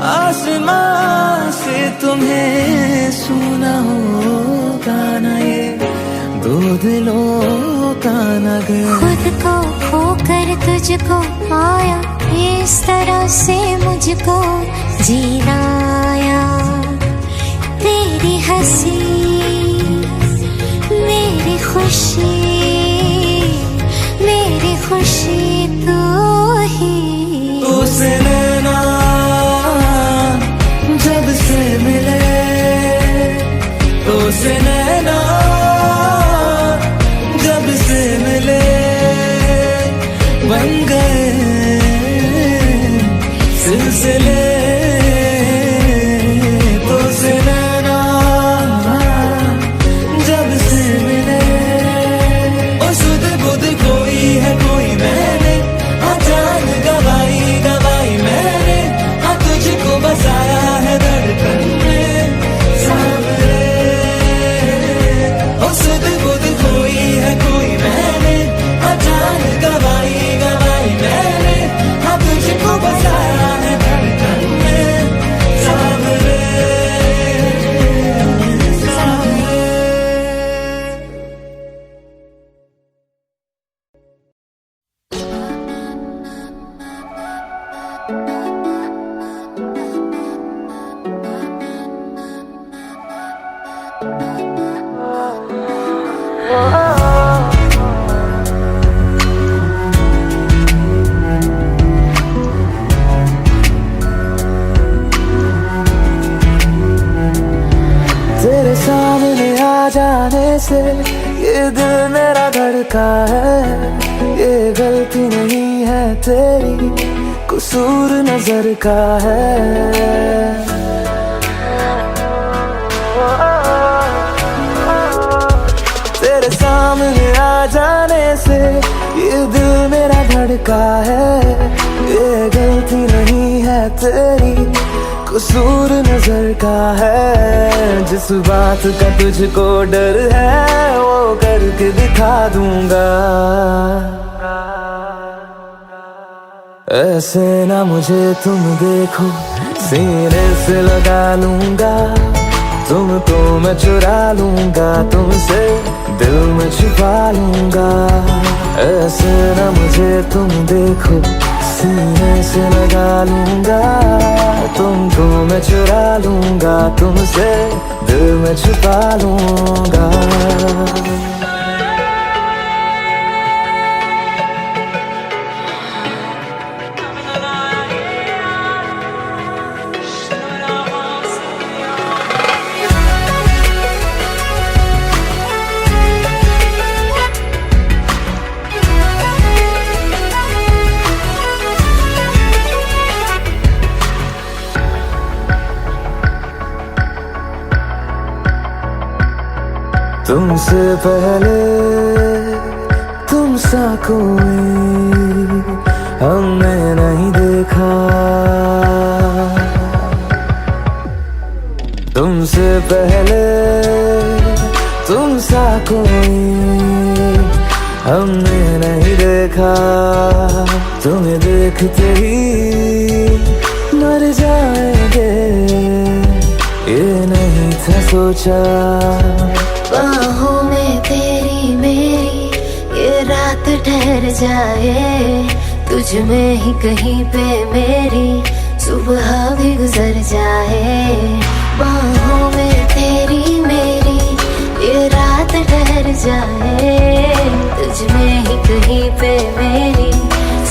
आसमां से तुम्हें, सुना होगा ना ये दो दिलों का नगर। खुद को खोकर तुझको पाया, इस तरह से मुझको जीना आया। मेरी हंसी मेरी खुशी तू ही। तुझसे नैना जब से मिले, तुझसे नैना जब से मिले, बन गए सिलसिले। तुझसे नैना जब से मिले, ओ सुध बुध कोई है कोई मैंने, हाँ जान गवाई गवाई मैंने, हाँ तुझको बसाया है धड़कन में सामने। ओ सुध बुध कोई है कोई मैंने, हाँ जान गवाई गवाई मैंने, हाँ तुझको बसाया है धड़कन में सामने सामने। तेरे सामने आ जाने से ये दिल मेरा धड़का है, ये गलती नहीं है तेरी, कसूर नजर का है। तेरे सामने आ जाने से ये दिल मेरा धड़का है, ये गलती नहीं है तेरी, कसूर नजर का है। जिस बात का तुझको डर है वो करके दिखा दूंगा। ऐसे ना मुझे तुम देखो, सीने से लगा लूंगा, तुमको मैं चुरा लूंगा, तुमसे दिल में छुपा लूंगा। ऐसे ना मुझे तुम देखो, सीने से लगा लूंगा, तुमको मैं चुरा लूंगा, तुमसे दिल में छुपा लूंगा। तुमसे पहले तुम सा कोई हमने नहीं देखा, तुमसे पहले तुम सा कोई हमने नहीं देखा। तुम्हें देखते ही मर जाएंगे, ये नहीं था सोचा। बाहों में तेरी मेरी ये रात ठहर जाए, तुझ में ही कहीं पे मेरी सुबह भी गुजर जाए। बाहों में तेरी मेरी ये रात ठहर जाए, तुझ में ही कहीं पे मेरी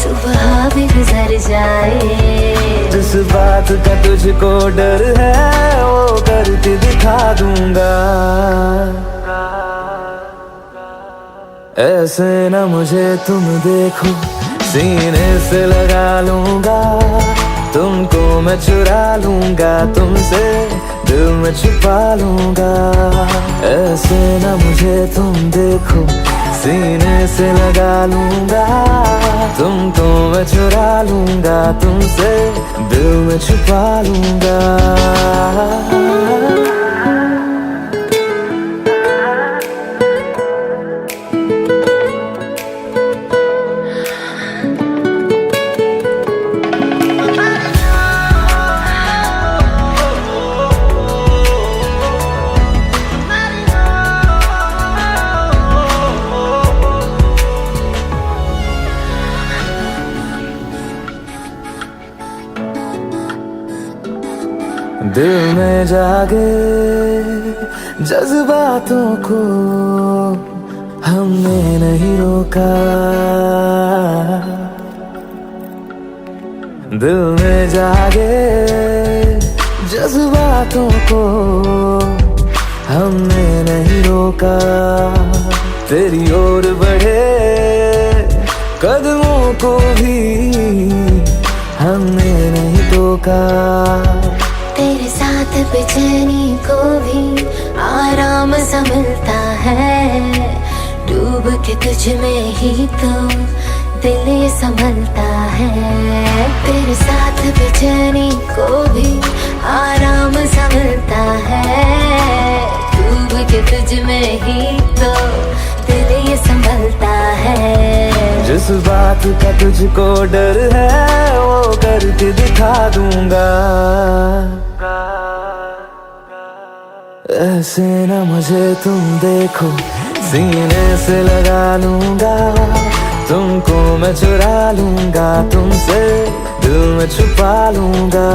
सुबह भी गुजर जाए। जिस बात का तुझको डर है वो करके दिखा दूंगा। ऐसे ना मुझे तुम देखो, सीने से लगा लूंगा, तुमको मैं चुरा लूंगा, तुमसे दिल में छुपा लूंगा। ऐसे ना मुझे तुम देखो, सीने से लगा लूंगा, तुमको मैं चुरा लूंगा, तुमसे दिल में छुपा लूंगा। दिल में जागे जज्बातों को हमने नहीं रोका, दिल में जागे जज्बातों को हमने नहीं रोका। तेरी ओर बढ़े कदमों को भी हमने नहीं टोका। तेरे साथ बेचैनी को भी आराम सा मिलता है, डूब के तुझ में ही तो दिल ये संभलता है। तेरे साथ बेचैनी को भी आराम सा मिलता है, डूब के तुझ में ही तो दिल ये संभलता है। जिस बात का तुझको डर है वो करके दिखा दूंगा। ऐसे ना मुझे तुम देखो, सीने से लगा लूंगा, तुमको मैं चुरा लूंगा, तुमसे दिल में छुपा लूंगा।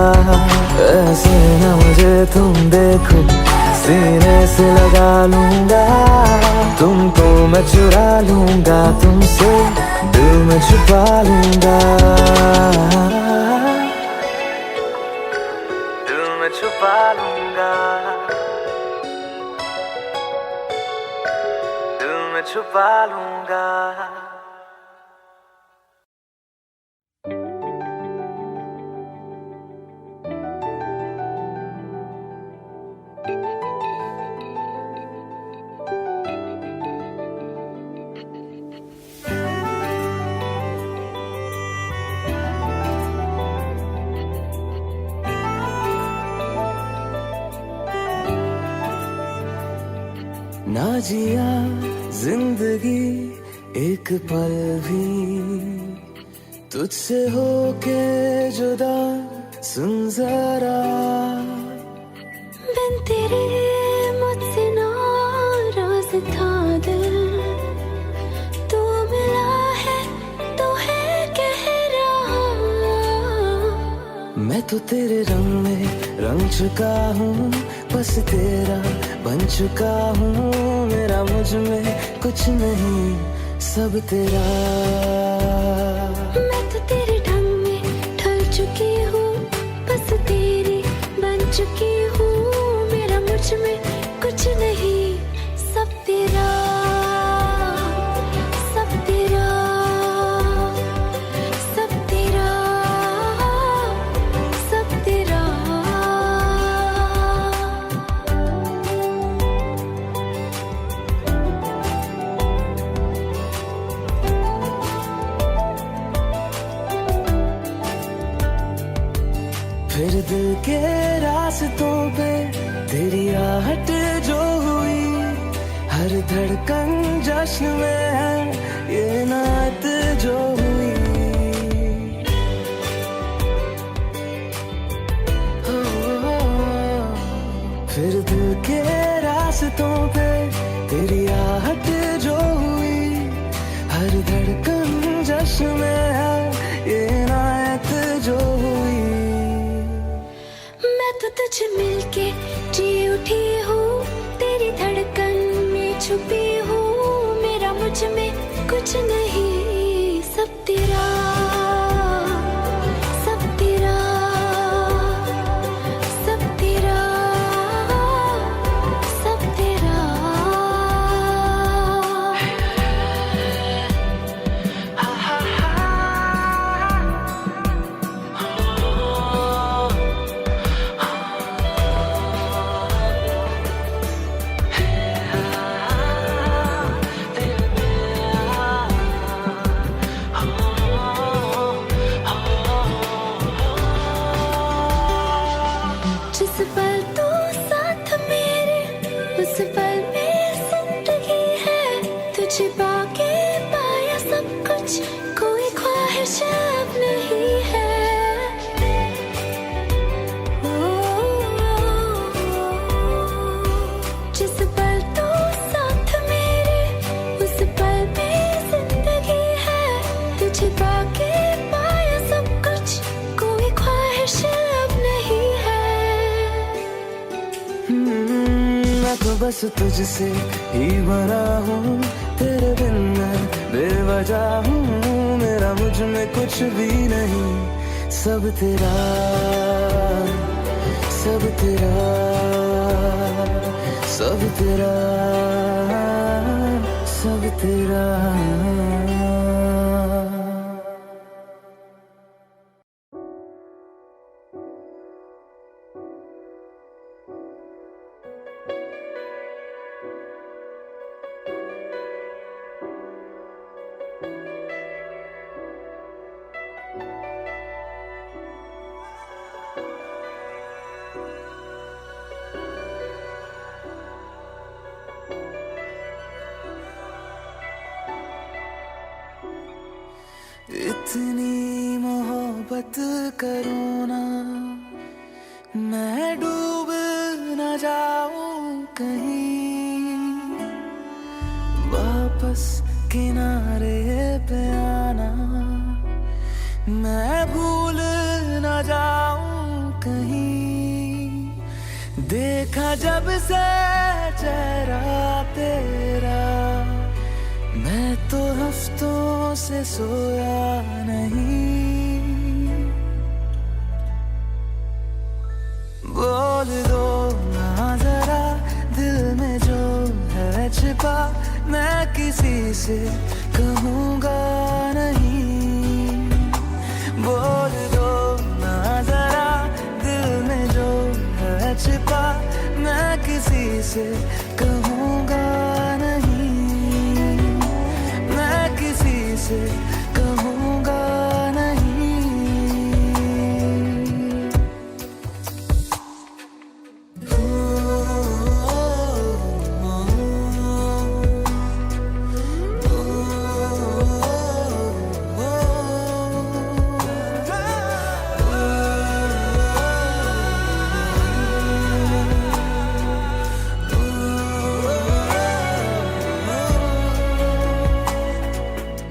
ऐसे ना मुझे तुम देखो, सीने से लगा लूंगा, तुमको मैं चुरा लूंगा, तुमसे दिल में छुपा लूंगा, दिल में छुपा लूंगा, दिल में छुपा लूंगा। ना जिया जिंदगी एक पल भी तुझसे होके जुदा, सुन जरा बिन तेरे मुझसे नाराज था दिल, तू मिला है तो है कह रहा। मैं तो तेरे रंग में रंग चुका हूँ, बस तेरा बन चुका हूँ। मेरा मुझ में कुछ नहीं, सब तेरा। मैं तो तेरे ढंग में ढल चुकी हूँ, बस तेरी बन चुकी हूँ। मेरा मुझ में कुछ नहीं, सब तेरा, सब तेरा, सब तेरा, सब तेरा। फिर दिल के रास्तों पे तेरी आहट जो हुई, हर धड़कन जश्न में है ये नात जो हुई। फिर दिल के रास्तों पे तेरी आहट जो हुई, हर धड़कन जश्न में है ये नात जो हुई। मैं तो तुझे मिलके जी उठी हूँ, तेरी धड़कन में छुपी हूँ। मेरा मुझ में कुछ नहीं, सब तेरा, सब तेरा, सब तेरा, सब तेरा। बस तुझसे ही भरा हूँ, तेरे बिन मैं बेवजह हूँ, मेरा मुझ में कुछ भी नहीं, सब तेरा, सब तेरा, सब तेरा, सब तेरा। इतनी मोहब्बत करूँ ना, मैं डूब न जाऊं कहीं, वापस किनारे पे आना, मैं भूल न जाऊं कहीं, देखा जब से चेहरा तेरा, मैं तो हफ्तों से सोया नहीं, बोल दो ना जरा दिल में जो है छिपा, मैं किसी से कहूँगा नहीं, बोल दो ना जरा दिल में जो है छिपा, मैं किसी से कहूँगा नहीं, मैं किसी से कहूँगा नहीं।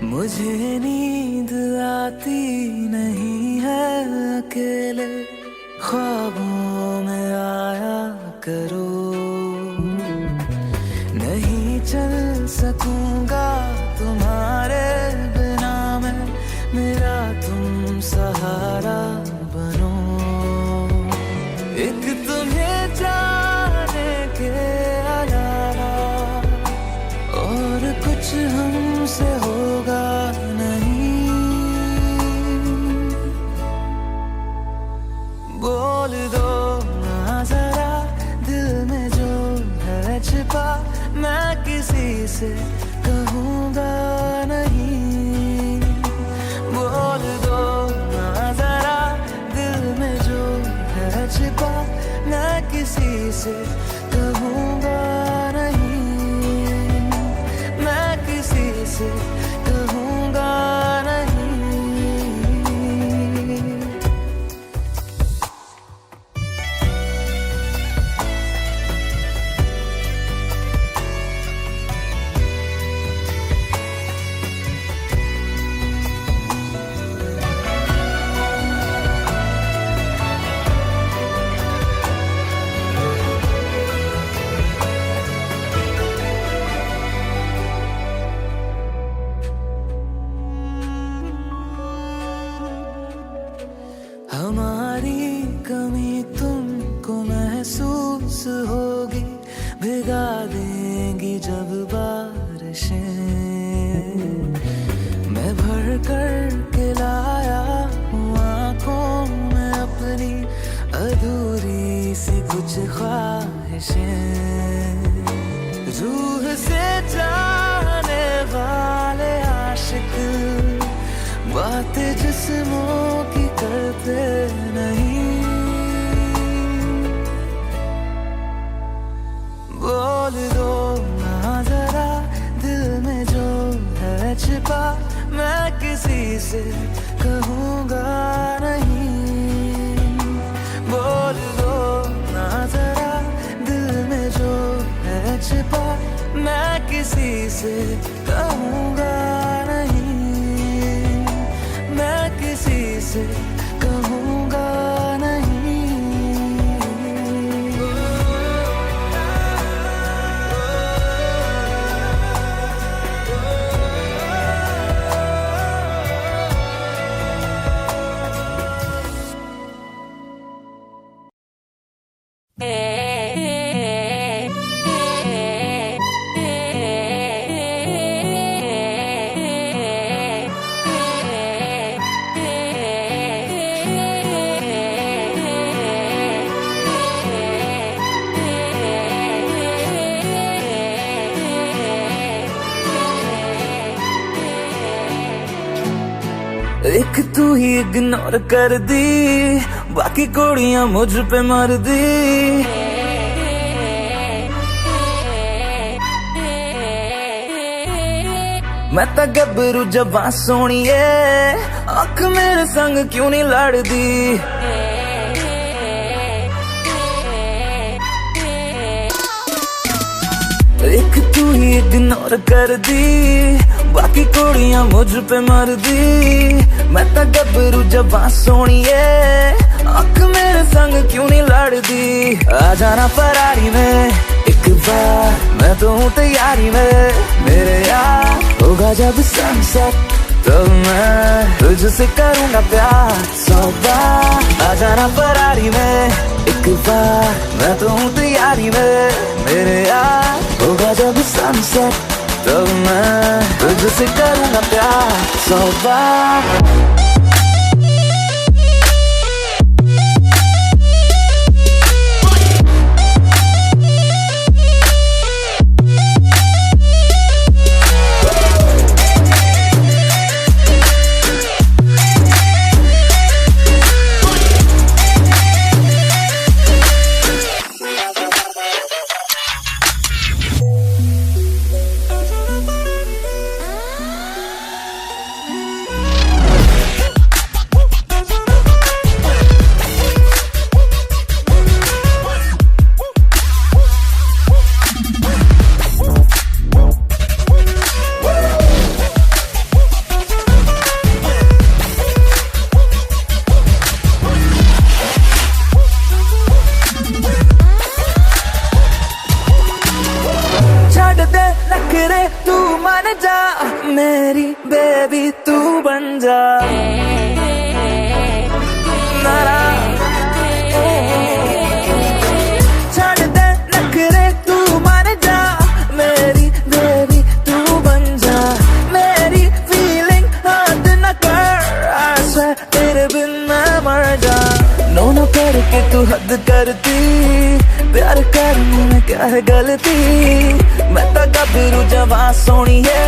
मुझे नींद आती नहीं है अकेले, ख्वाबों में आया करो, नहीं चल सकूंगा तुम्हारे बिना मैं, मेरा तुम सहारा बनो, एक तुम्हें जाने के अलावा और कुछ हमसे होगा नहीं, बोल दो ना जरा दिल में जो है छिपा, मैं किसी से कहूँगा नहीं, बोल दो ना जरा दिल में जो है छिपा, मैं किसी से कहूँगा नहीं, मैं किसी से कहूँगा नहीं। हमारी कमी तुमको महसूस होगी, भिगा देंगी जब बारिशें, मैं भर कर के लाया हूँ आँखों में अपनी अधूरी सी कुछ ख्वाहिशें, रूह से जाने वाले आशिक बातें जिस्मों की करते नहीं, बोल दो ना जरा दिल में जो है छिपा, मैं किसी से कहूँगा नहीं, बोल दो ना जरा दिल में जो है छिपा, मैं किसी से कहूँगा नहीं, मैं किसी से कहूँगा नहीं। ही इग्नोर कर दी, बाकी कुड़ियां मुझ पे मर दी। मैं तो गबरू जवां सोनिए, अख मेरे संग क्यों नहीं लड़दी। एक तू ही इग्नोर कर दी, बाकी कुड़ियां मुझ पे मर दी। मैं तो गबरू जवां सोनिए, अख मेरे संग क्यों नहीं लड़दी। आ जाना फरारी में एक बार, मैं तो हूँ तैयारी में। मेरे यार होगा जब सनसेट, तो मैं तुझसे करूँगा प्यार 100 बार। आ जाना फरारी में एक बार, मैं तो हूँ तैयारी में। मेरे यार होगा जब सनसेट, तो मैं तुझसे करूँगा प्यार 100 बार। तू मान जा मेरी बेबी, तू बन जा नारा। छाड़ दे नखरे, तू मान जा मेरी बेबी, तू बन जा। मेरी फीलिंग हद न कर, ऐसे तेरे बिन मैं मर जा। नो नो करके तू हद करती, प्यार करने में क्या है गलती। मैं तो गबरू जवां सोनिए,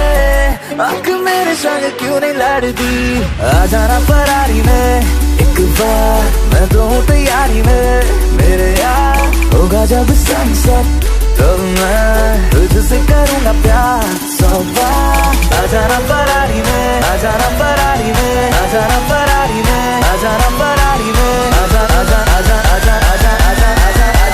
आँख मेरे संग क्यों नहीं लड़दी। आ जाना फरारी में एक बार, मैं तो हूँ तैयारी में। मेरे यार होगा जब सनसेट, तो मैं तुझसे करूँगा प्यार 100 बार। आ जाना फरारी में, आ जाना फरारी में, आ जाना फरारी में, आ जाना फरारी में, आ जा आ जा आ जा आ जा आ जा आ जा आ जा।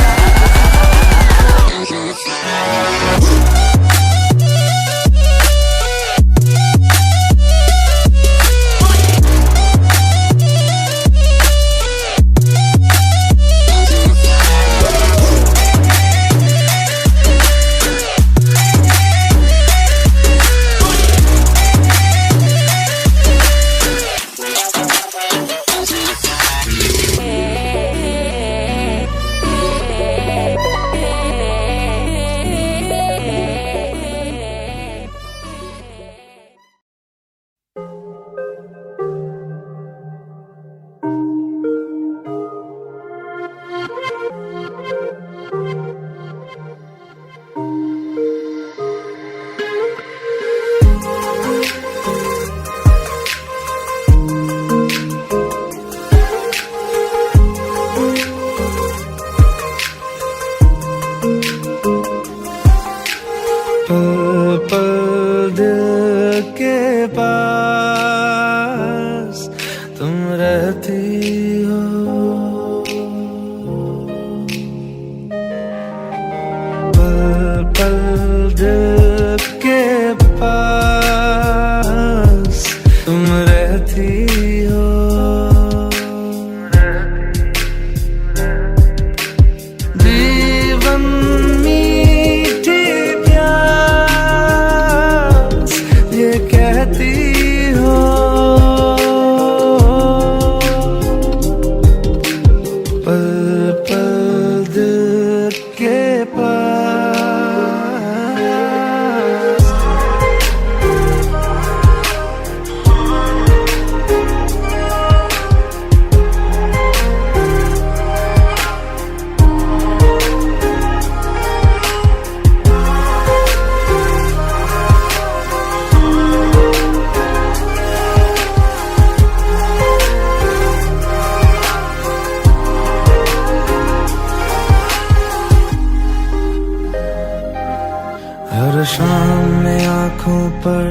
पर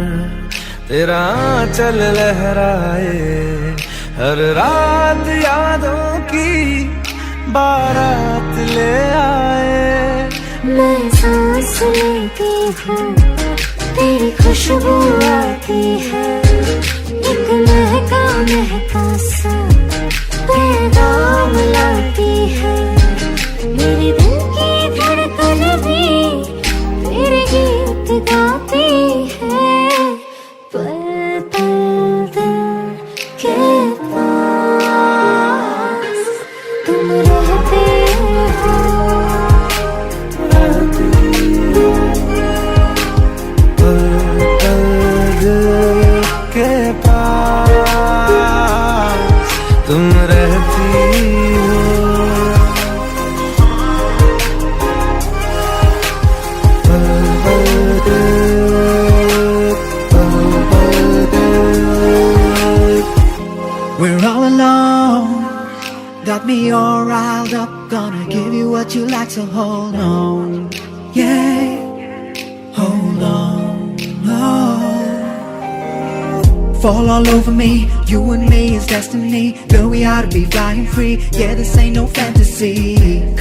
तेरा आंचल लहराए, हर रात यादों की बारात ले आए। मैं सांस लेती हूँ, तेरी खुशबू आती है, एक महका महका सा पैगाम लाती है। मेरे दिल की धड़कन भी तेरे गीत गाती है। पल पल दिल के पास तुम रहते हो। पल पल दिल के पास तुम रहती हो। पल पल दिल। We're all alone, got me all riled up. Gonna give you what you like, so hold on. Yeah, hold on. Oh. Fall all over me, you and me is destiny. Girl, we ought to be flying free. Yeah, this ain't no fantasy.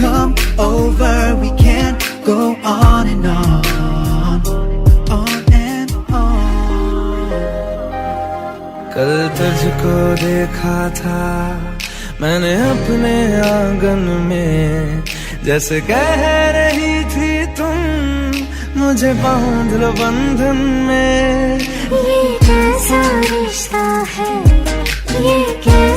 Come over, we can go on and on. On and on. कल तुझको देखा था मैंने अपने आंगन में, जैसे कह रही थी तुम मुझे बांध लो बंधन में। ये कैसा रिश्ता है, ये कैसा